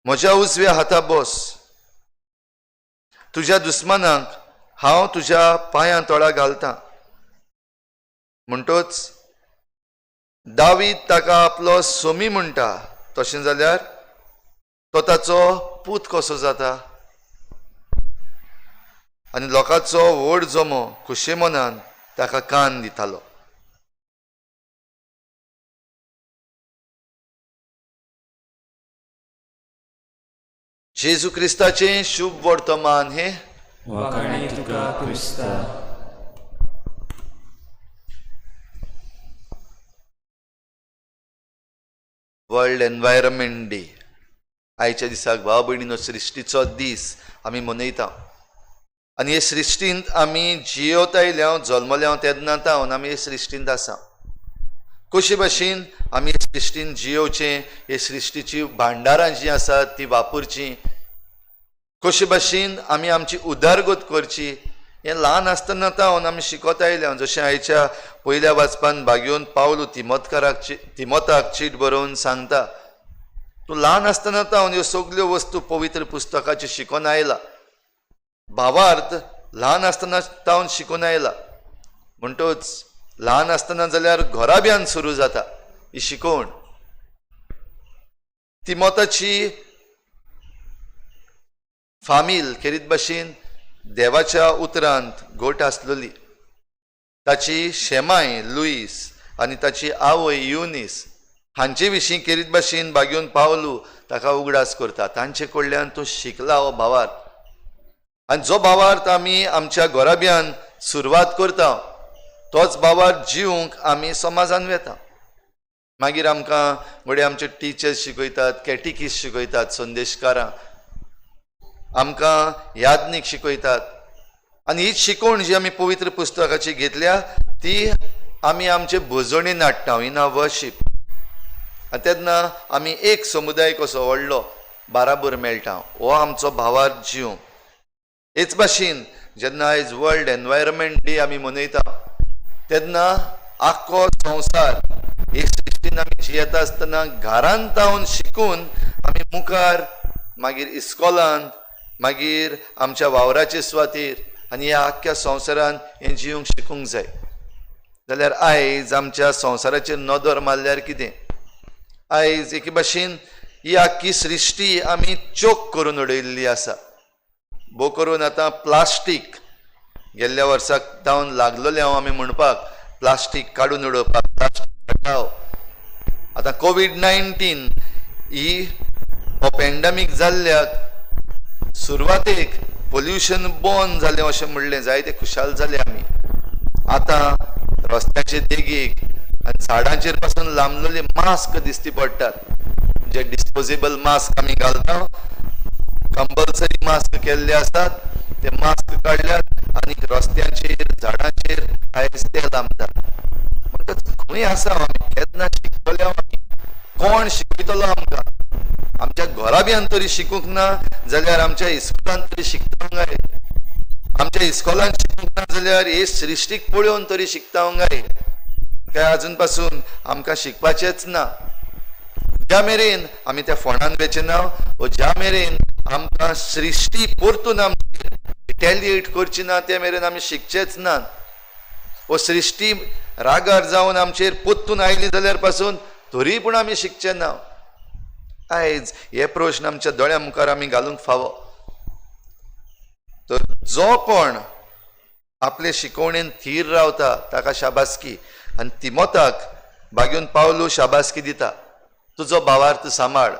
म्हज्या उजव्या हाता बस. तुज्या दुस्मानांक हांव तुज्या पांयां तळा घालतां. म्हणटोच दावीद ताका आपलो सोमी म्हणटा. तशें जाल्यार तो ताचो पूत कसो जाता आनी लोकांचो व्हड जमो खुशे मनान ताका कान दितालो. जेजू क्रिस्ताचें शुभ वर्तमान हे वाखाणी तुका क्रिस्ता. World environment day. आयच्या दिसाक भाव भयणीनो सृश्टीचो दीस आमी मनयता आनी हे सृश्टींत आमी जियोत आयल्या जल्मल्या तेन्ना तावन आमी हे सृश्टींत आसा. कशे भाशेन आमी सृश्टीन जियोवचें, हे सृश्टीची भांडारां जीं आसात ती वापरचीं, कशे भाशेन आमी आमची उदारगत करची, हें ल्हान आसतना तावन आमी शिकत आयल्या. जशें आयच्या पयल्या वाचपान भाग्योन पावलो तिमोथाक चीट बरोवन सांगता, तूं ल्हान आसतना तावन ह्यो सगल्यो वस्तू पवित्र पुस्तकाचे शिकोवन आयला. भावार्थ ल्हान आसतना तावन शिकून आयला म्हणटच ल्हान आसतना जाल्यार घोराब्यान सुरू जाता ही शिकवण. तिमोथाची फामील खेरीत भाशेन देवाच्या उतरांत घोट आसलेली. ताची शेमाय लुईस आनी ताची आवय युनीस हांचे विशीं खेरीत भाशेन भाग्योन पावलो ताका उगडास करता. तांचे कडल्यान तूं शिकला हो भावार्थ. आनी जो भावार्थ आमी आमच्या घोराब्यान सुरवात करता तोच भावार्थ जिवंक आमी समाजान वेता. मागीर आमकां घोडे आमचे टिचर्स शिकयतात, कॅटिकिस्ट शिकयतात, संदेशकारां आमकां याज्ञीक शिकयतात. आनी ही शिकवण जी आमी पवित्र पुस्तकाची घेतल्या ती आमी आमचे भोजवणेन हाडटा इन आवर वर्शीप. आनी तेन्ना आमी एक समुदाय कसो व्हडलो बाराबर मेळटा. हो आमचो भावार्थ जिवंक. हेच भाशेन जेन्ना आयज वर्ल्ड एनवायरमेंट डे आमी मनयता तेन्ना आख्खो संवसार हे सृश्टीन आमी जियेता आसतना घरांत तावन शिकून आमी मुखार मागीर इस्कॉलांत मागीर आमच्या वावराचे सुवातेर आनी ह्या आख्ख्या संवसारान हें जिवंक शिकूंक जाय. जाल्यार आयज आमच्या संवसाराचेर नदर मारल्यार कितें? आयज एके भाशेन ही आख्खी सृश्टी आमी चोक करून उडयल्ली आसा. भोव करून आतां प्लास्टीक गेल्ल्या वर्साक जावन लागलेले हांव आमी म्हणपाक प्लास्टीक काडून उडोवपाक, प्लास्टीक हटाव. आतां कोविड-19 ही हो पॅन्डेमीक जाल्ल्याक सुरवातेक पोल्युशन बंद जालें अशें म्हणलें, जायते खुशाल जाले आमी. आतां रस्त्याचे देगेक आनी झाडांचेर पासून लांबलेले मास्क दिश्टी पडटात. जे डिस्पोजेबल मास्क आमी घालता, कंपल्सरी मास्क केल्ले असतात, ते मास्क काढल्यात आणि रस्त्यांचेर झाडांचेर आयज ते लांबतात. म्हणटच खंय आसा आमी केन्ना शिकतले? कोण शिकयतलो आमकां? आमच्या घोराब्यान तरी शिकूंक ना जाल्यार आमच्या इस्कॉलांत तरी शिकता गाय. आमच्या इस्कॉलांत शिकूंक ना जाल्यार हे सृश्टीक पळोवन तरी शिकता गाय. काय अजून पासून आमकां शिकपाचेच ना. ज्या मेरेन आमी त्या फोंडान वेचना व ज्या मेरेन आमकां सृश्टी परतून आमची रिटेलिएट करची ना त्या मेरेन आमी शिकचेच ना. व सृश्टी रागार जावन आमचेर पोत्तून आयली जाल्यार पासून तरी पूण आमी शिकचे ना. आयज हे प्रश्न आमच्या दोळ्या मुखार आमी घालूंक फावो. तर जो कोण आपले शिकवणेन थीर रावता ताका शाबासकी. आनी तिमोथाक भाग्योन पावलो शाबासकी दिता. तुजो भावार्थ सांबाळ.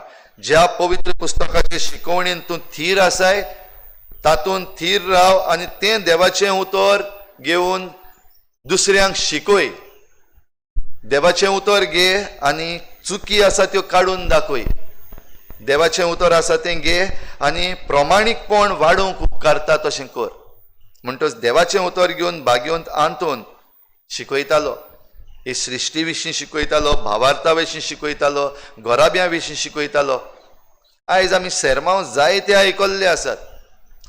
ज्या पवित्र पुस्तकाचे शिकवणेन तूं थीर आसाय तातूंत थीर राव आनी तें देवाचें उतर घेवन दुसऱ्यांक शिकय. देवाचें उतर घे आनी चुकी आसा त्यो काडून दाखय. देवाचें उतर आसा तें घे आनी प्रमाणीकपण वाडोवंक उपकारता तशें कर. म्हणटच देवाचें उतर घेवन भाग्योंत आंतून शिकयतालो. हे सृश्टी विशीं शिकयतालो, भावार्था विशीं शिकयतालो, घोराब्या विशीं शिकयतालो. आयज आमी सेरमांव जायते आयकल्ले आसात.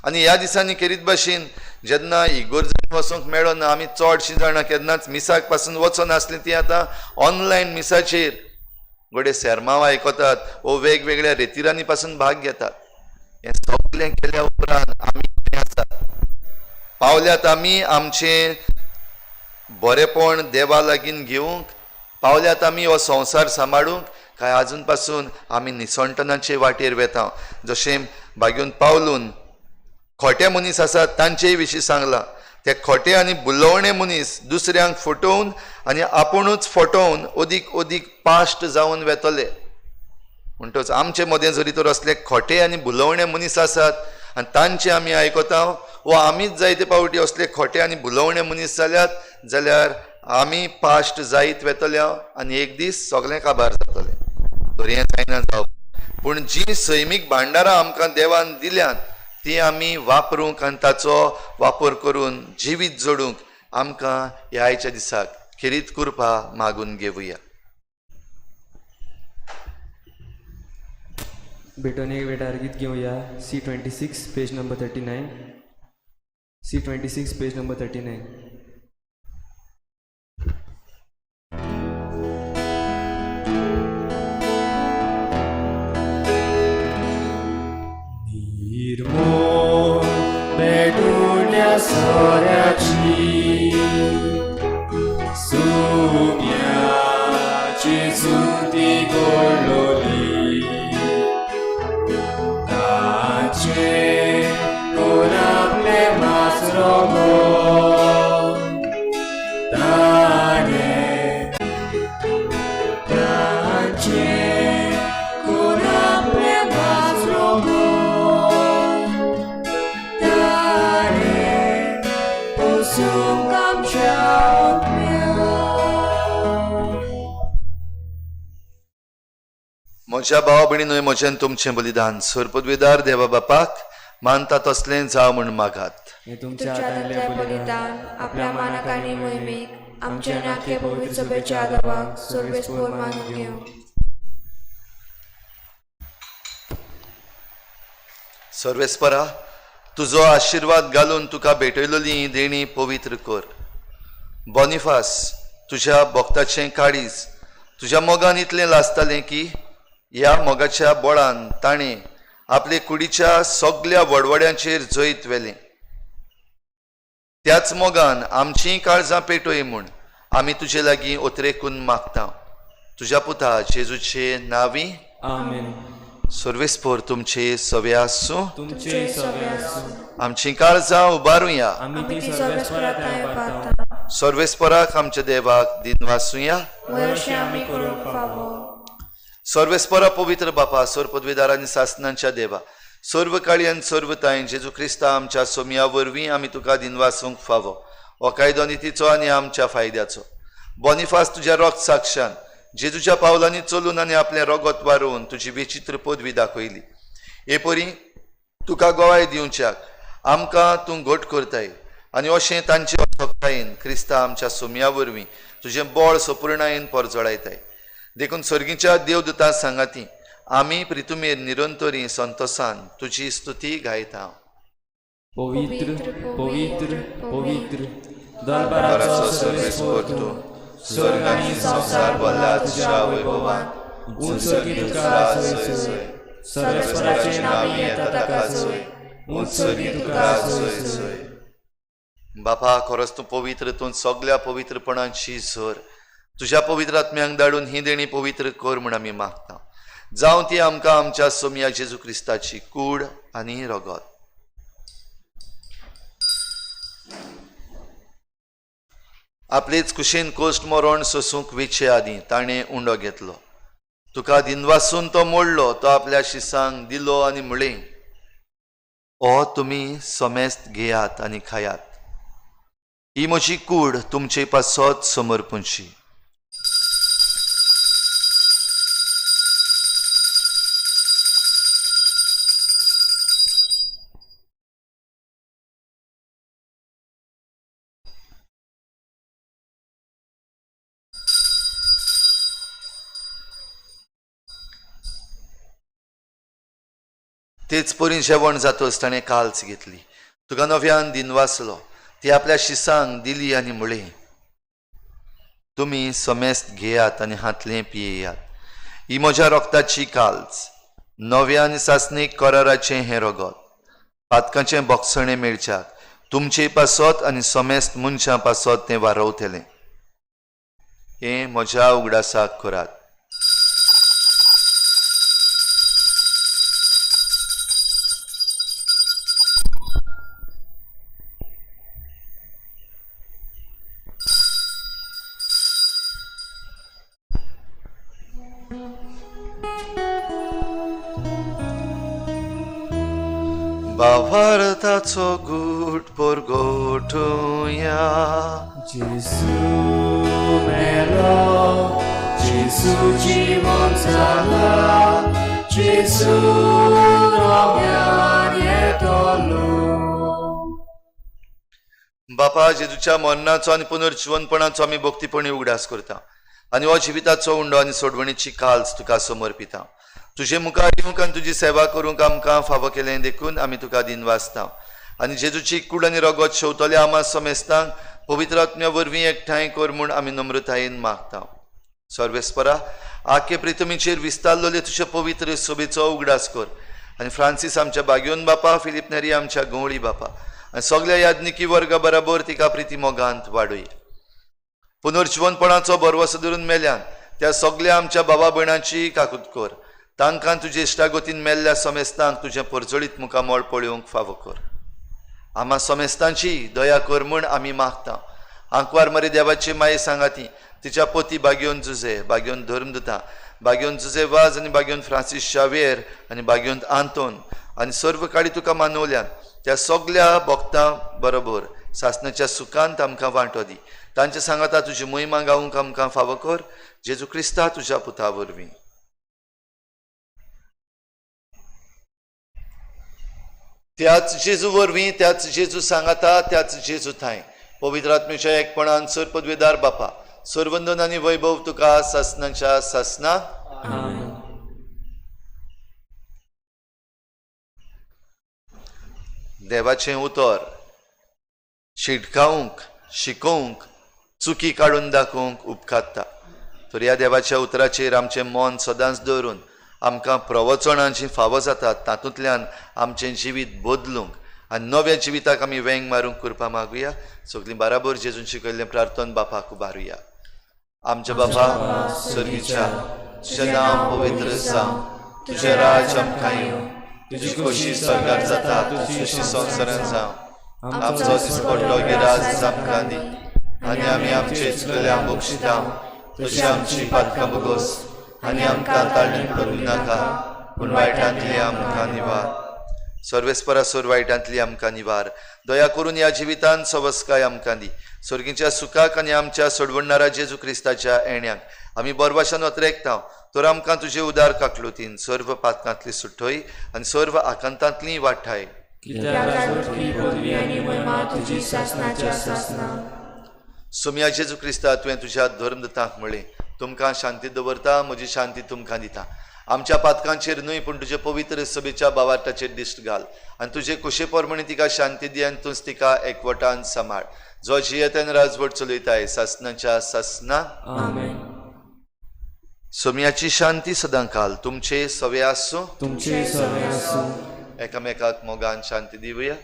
आनी ह्या दिसांनी खेरीत भाशेन जेन्ना इगोर्जेन वचूंक मेळना, आमी चडशीं जाणां केन्नाच मिसाक पासून वचून आसलीं तीं आतां ऑनलायन मिसाचेर घोडे सेरमांव आयकतात वो वेगवेगळ्या रेतिरांनी पासून भाग घेतात. हें सगलें केल्या उपरांत आमी कितें आसा पावल्यात आमी आमचें बरेपण देवा लागीं घेवंक, पावल्यात आमी हो संवसार सांबाळूंक, काय आजून पासून आमी निसंटनाचे वाटेर वेता. जशें भाग्योन पावलून खोटे मनीस आसात तांचेय विशीं सांगलां. ते खोटे आनी बुलवणे मनीस दुसऱ्यांक फटोवन आनी आपुणूच फटोवन ओदीक ओदीक पाश्ट जावन वेतले. म्हणटच आमचे मदें जरी तर असले खोटे आनी बुलवणे मनीस आसात आनी तांचे आमी आयकता वा आमीच जायते पावटी असले खोटे आनी बुलवणे मनीस जाल्यात जाल्यार आमी पाश्ट जायत वेतले आनी एक दीस सगळें काबार जातलें. तर हें जायना जावप. पूण जीं सैमीक भांडारां आमकां देवान दिल्यात ती आमी वापरूंक आनी ताचो वापर करून जिवीत जोडूंक आमकां ह्या आयच्या दिसाक खेरीत कृपा मागून घेवया. भेटून एक वेटार गीत घेऊया. C26 page number 39. C26 page number 39. निर्मोल बेडूल्या सोऱ्याची सुम्याची सुती गोडलोली ताचे कोण आपले मासरो गो ताने ताचे कोण आपले मासरो गो म्हज्या भाव भयणींनो, म्हजें तुमचें बलिदान सोरपदवेदार देवा बापाक मानता तसलें जावं म्हूण मागात. हे तुमच्या हातांतले बलिदान आपल्या मानाक आनी मोहिमेक आमचे नाखे पवित्र सभेच्या आदाराक सर्वेस्पोर मानून घेऊ. सर्वेस्परा, तुजो आशिर्वाद घालून तुका भेटयलोली देणी पवित्र कर. बॉनिफास, तुज्या भक्ताचें काळीज तुज्या मोगान इतलें लासतालें की ह्या मोगाच्या बळान ताणें आपले कुडीच्या सगळ्या वडवड्यांचेर जैत वेलें. त्याच मोगान आमचीं काळजां पेटोय म्हूण आमी तुजे लागीं ओतरेकून मागता. तुज्या पुता जेजूचे नांवी आमेन. सर्वेस्पोर तुमचे सवे आसूं. तुमचे सवे आसूं. आमचीं काळजां उबारुया. आमी ती ती सर्वेस्परात सर्वेस्परात पावता. सर्वेस्पराक आमच्या देवाक दिन वासुया. वयशें आमी करूंक फावो. सर्वेस्परा पवित्र बापा, सोरपदवेदार आनी सासणांच्या देवा, सर्व काळी आनी सर्व ताय जेजू क्रिस्ता आमच्या सोम्या वरवीं आमी तुका दिन वासूंक फावो. हो कायदो नितीचो आनी आमच्या फायद्याचो. बॉनिफास, तुज्या रोग साक्षान जेजूच्या पावलांनी चलून आनी आपलें रोगत वारोवन तुजी विचित्र पदवी दाखयली. हे परी तुका गोवाय दिवच्याक आमकां तूं घट करताय आनी अशें तांचे हक्कायेन क्रिस्ता आमच्या सोम्या वरवीं तुजें बळ संपूर्णायेन परजळायताय. देखून सर्गीच्या देवदूतां सांगाती आमी प्रितुमेर निरंतरी संतोषान तुजी स्तुती गायता. पवित्र पवित्र पवित्र दरबाराचो सर्वेस्पोर तूं, स्वर्ग आनी संवसार भरला तुज्या वैभवान. उत्सर्गी तुका सोय सोय, सर्वेस्पराचे नांवी येता ताका सोय. उत्सर्गी तुका सोय सोय. बापा, खरोच तूं पवित्र, तूं सगळ्या पवित्रपणाची झर तुज्या पवित्र आत्म्यांक धाडून ही देणी पवित्र कर म्हूण आमी मागता. जावं ती आमकां आमच्या सोम्या जेजू क्रिस्ताची कूड आनी रगत. आपलेच कुशीन कोश्ट मरण सोसूंक वेचे आदीं ताणें उंडो घेतलो. तुका दिनवासून तो मोडलो, तो आपल्या शिसांक दिलो आनी म्हळें, हो तुमी समेस्त घेयात आनी खायात. ही म्हजी कूड तुमचे पासत समर्पूंची. तेच परी जेवण जातच ताणें काल्च घेतली. तुका नव्यान दिनवासलो, ती आपल्या शिसांक दिली आनी म्हळें, तुमी समेस्त घेयात आनी हातलें पियेयात. ही म्हज्या रोगताची काल्च, नव्या आनी सासणीक कराराचें हें रगत. पातकाचें बोगसणें मेळच्याक तुमचे पासत आनी समेस्त मनशां पासत तें वारवतलें. हें म्हज्या उगडासाक करात. भावार्थाचो घूट परगोठुया. जेसू मेलो, जेसू जीवन जाला, जेसू नव्यान येतलो. बापा, जेजूच्या मरणाचो आनी पुनर्जीवनपणाचो आमी भक्तीपणी उगडास करता आनी हो जिविताचो उंडो आनी सोडवणीची काल्च तुका समर्पिता. तुझे मुखार येवंक आनी तुजी सेवा करूंक आमकां फावो केलें देखून आमी तुका दिन वाचता आनी जेजूची कूड आनी रगत शेवतले आमा समेस्तांक पवित्र आत्म्या वरवीं एकठांय कर म्हूण आमी नम्रतायेन मागता. सर्वेस्परा आखे प्रितमीचेर विस्तारलोले तुजे पवित्र सोबेचो उगडास कर आनी फ्रांसीस आमच्या बागयोन बापा, फिलीप नेरी आमच्या गवळी बापा आनी सगळ्या याज्ञिकी वर्गा बराबर तिका प्रिती मोगांत वाडय. पुनर्जीवनपणाचो बरवसो धरून मेल्यान त्या सगळ्या आमच्या बाबा भयणांची काकूत कर. तांकां तुजे इश्टागतीन मेल्ल्या समेस्तांक तुजें परजळीत मुखामोळ पळोवंक फावो कर. आम्हा समेस्तांची दया कर म्हूण आमी मागता. आंकवार मरे देवाची माये सांगाती तिच्या पोती बागयोन जुजे, बागयोन धर्मदुता, बागयोन जुजे वाज आनी बागयोन फ्रांसीस शावेर आनी बागयोन आंतोन आनी सर्व काळी तुका मानवल्यान त्या सगळ्या भक्तां बरोबर सासणाच्या सुखांत आमकां वांटो दी. तांच्या सांगाता तुजी महिमा गावूंक आमकां फावो कर. जेजू क्रिस्ता तुज्या पुता वरवीं. त्याच जेजू वरवीं, त्याच जेजू सांगाता, त्याच जेजू थाय पवित्र आत्म्याच्या एकपणान सर पदवेदार बापा, सर्वंदन आनी वैभव तुका सासणाच्या सासना. देवाचें उतर शिडकावंक, शिकोवंक, चुकी काडून दाखोवंक उपकारता. तर ह्या देवाच्या उतराचेर आमचें मन सदांच दवरून आमकां प्रवचनांची फावो जातात तातूंतल्यान आमचें जिवीत बदलूंक आनी नव्या जिविताक आमी वेंग मारूंक करपा मागुया. सगळीं बराबर जेजून शिकयल्लें प्रार्थन बापाक उबारुया. आमच्या बापा सर्गीच्या, तुजें नांव पवित्र जावं, तुजें राज आमकां येवं, तुजी खोशी स्वर्गार जाता तशी संवसारांत जावं. आमचो दिसपट्टो गिरास आमकां दी आनी आमी आमचे चुकल्यांक बक्षिता तशी आमची पातकां बगोस आनी आमकां ताळणेंत पडूं नाका पूण वायटांतली आमकां निवार. सर्वेस्परा सोर वायटांतली आमकां निवार. दया करून ह्या जिवितांत सवस्काय आमकां दी. सर्गीच्या सुखाक आनी आमच्या सोडवणारा जेजू क्रिस्ताच्या येण्याक आमी बरभाशान वतरेकता. तर आमकां तुजे उदार काकलुतीन सर्व पातकांतली सुटोय आनी सर्व आकांतांतली वाठाय. सोम्या जेजू क्रिस्ता तुवें तुज्या धर्मदतांक म्हळें, तुमकां शांती दवरता, म्हजी शांती तुमकां दिता. आमच्या पातकांचेर न्हय पूण तुजे पवित्र सभेच्या बावार्ताचेर दिश्ट घाल आनी तुजे कुशे परमणी तिका शांती दी आनी तूंच तिका एकवटान सांबाळ. जो जियेतेन राजवट चलयताय सासणाच्या सासना. सोम्याची शांती सदां काल तुमचे सवे आसूं. एकामेकाक मोगान शांती दिवया.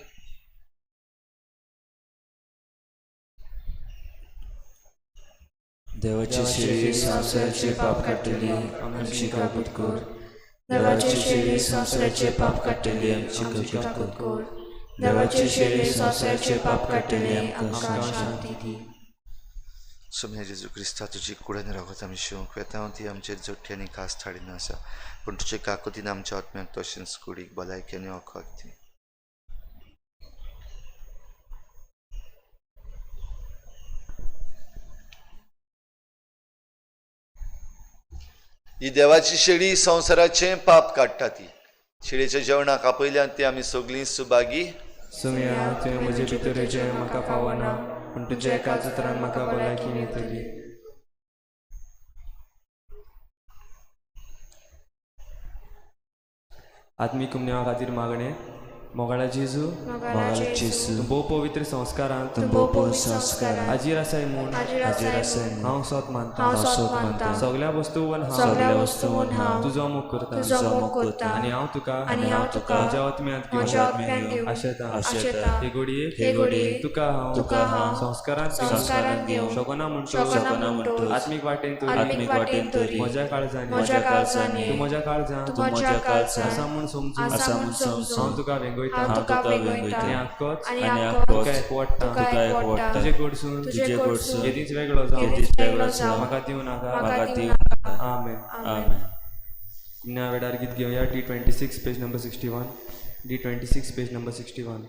देवाची शेळी संसाराचे पाप काडटली आमची काकूत कर. देवाची शेळी संसाराचे पाप काडटली आमची काकूत कर. देवाची शेळी संसाराचे पाप काडटली आमकां शांती दी. सोम्या जेजू क्रिस्ता तुजी कुडे रगत आमी शिवंक वेता ती आमचेर जट्टी आनी कास्त हाडिना आसा पूण तुजे काकुतीन आमच्या आत्म्याक तशेंच कुडीक भलायकी आनी ओखाक दी. ही देवाची शेळी संवसाराचें पाप काडटा. ती शेळयेच्या जेवणाक आपयल्यान ती आमी सगळीं सुभागी. सोम्या तुवें म्हजे भितरेचें म्हाका फावना पूण तुज्या एकाच उतरान म्हाका भलायकी मेळटली. आत्मीक कुमन्या खातीर मागणें. मोगाळा जेजू, भोव पवित्र संस्कारांत हाजीर आसाय म्हूण हांव सोत मानता. सगळ्या वस्तूवन हांव तुजो मोग करता आनी हांव तुका म्हज्या आत्म्यांत घेवन आशेता. हे घडये तुका हांव संस्कारांत घेवन शोगना म्हणटो आत्मीक वाटेन तरी म्हज्या काळजांनी तूं म्हज्या काळजांत आसा म्हूण समजून हांव तुका वेंगयता. तुजे कडसून केदींच वेगळो जावं म्हाका दिवं नाका. आमेन. कुमन्या वेळार गीत घेवया. D26 page number 61. D26 page number 61.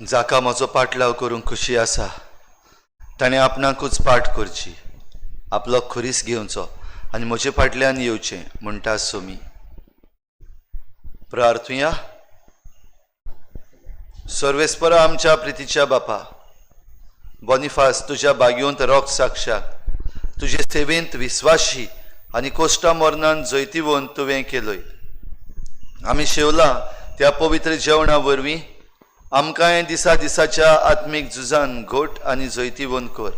जाका म्हजो पाटलाव करूंक खुशी आसा ताणें आपणाकूच पाठ करची, आपलो खुरीस घेवचो आनी म्हजे फाटल्यान येवचें म्हणटा सोमी. प्रार्थुया. सर्वेस्परा आमच्या प्रितीच्या बापा, बॉनिफास तुज्या बागयोंत रोख साक्षाक तुजे सेवेंत विस्वाशी आनी कोश्टा मरणान जैतिवोन तुवें केलोय. आमी शेवला त्या पवित्र जेवणा वरवीं आमकां दिसा दिसाच्या आत्मीक झुजान घोट आनी जैतिवोन कर.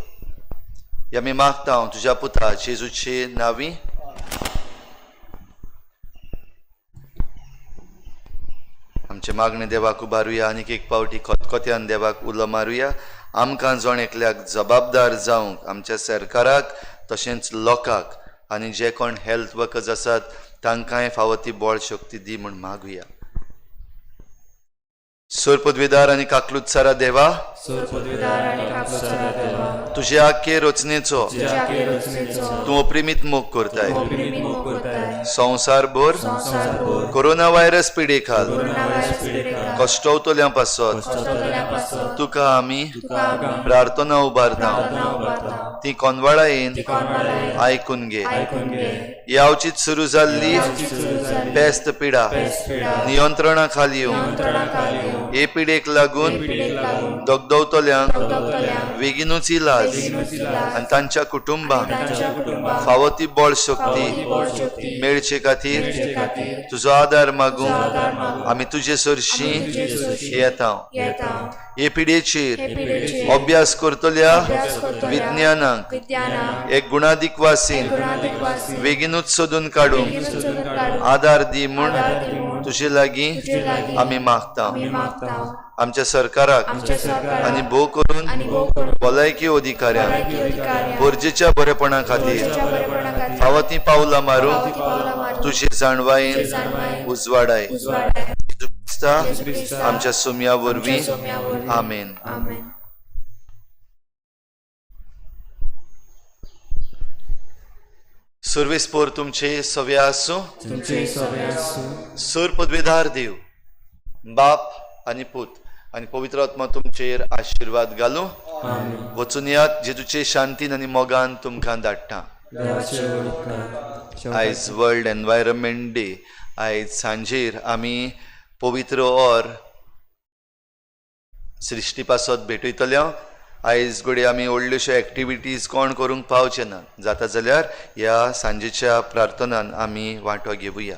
ह्या मी मागता तुझ्या पुता जेजूचे नावी. आमचे मागणे देवाक उबारुया आनीक एक पावटी खतखत्यान देवाक उलो मारुया. आमकां जण एकल्याक जबाबदार जावंक आमच्या सरकाराक तशेंच लोकांक आनी जे कोण हेल्थ वर्कर्स आसात तांकांय फावो ती बळ शक्ती दी म्हूण मागुया. सोर पदवीदार आनी काकलुत्सारा देवा, तुझे आख्खे रचनेचो तूं अप्रिमीत मोग करताय. संवसार भर कोरोना व्हायरस पिडे खाल कश्टवतल्या पासत तुका आमी प्रार्थना उबारता. ती कोनवाळा येन आयकून घे. ह्या अवचित सुरू जाल्ली पेस्त पिडा नियंत्रणा खाली येवन हे पिडेक लागून दगदवतल्यांक बेगीनूच इलाज आनी तांच्या कुटुंबांक फावो ती बळ शक्ती मेळचे खातीर तुजो आदार मागूंक आमी तुजे सरशी येता. हे पिडेचेर अभ्यास करतल्या विज्ञानाक एक गुणादीक वासीन बेगीनूच सोदून काडूंक आदार दी म्हूण तुजे लागीं आमी मागता. आमच्या सरकाराक आनी भोव करून भलायकी अधिकाऱ्यांक गरजेच्या बरेपणा खातीर फावो ती पावलां मारूंक तुजे जाणवायेन उजवाडाय. आमच्या सोम्या वरवीं आमेन. सर्वेस्पोर तुमचे सवे आसूं. सोर पदवीदार देव बाप आनी पूत आनी पवित्र आत्मा तुमचेर आशिर्वाद घालूं. वचून यात जेजूचे शांतीन आनी मोगान तुमकां धाडटा. आयज वर्ल्ड एनवायरमेंट डे. आयज सांजेर आमी पवित्र और सृश्टी पासत भेटयतल्या. आयज घडये आमी व्हडल्योश्यो एक्टिविटीज कोण करूंक पावचे ना. जाता जाल्यार ह्या सांजेच्या प्रार्थनान आमी वांटो घेवया.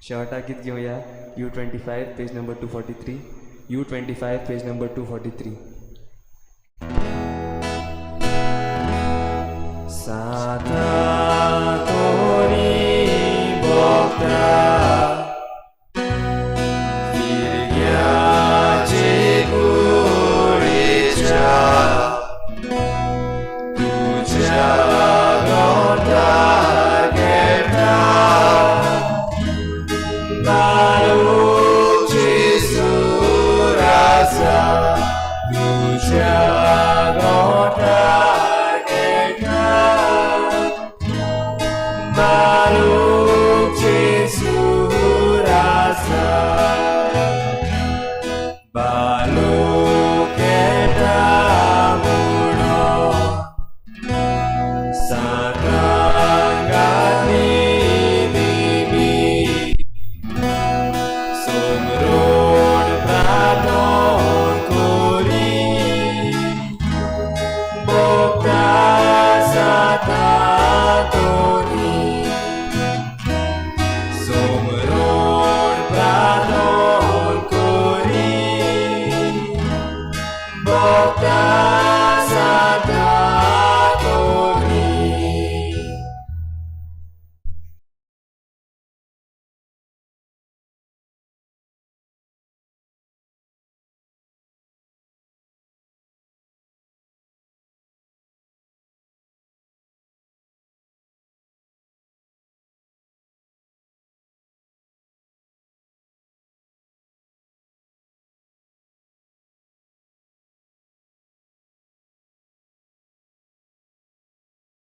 शेवटा गीत घेवया. U25 page number 243. U25 page number 243. साता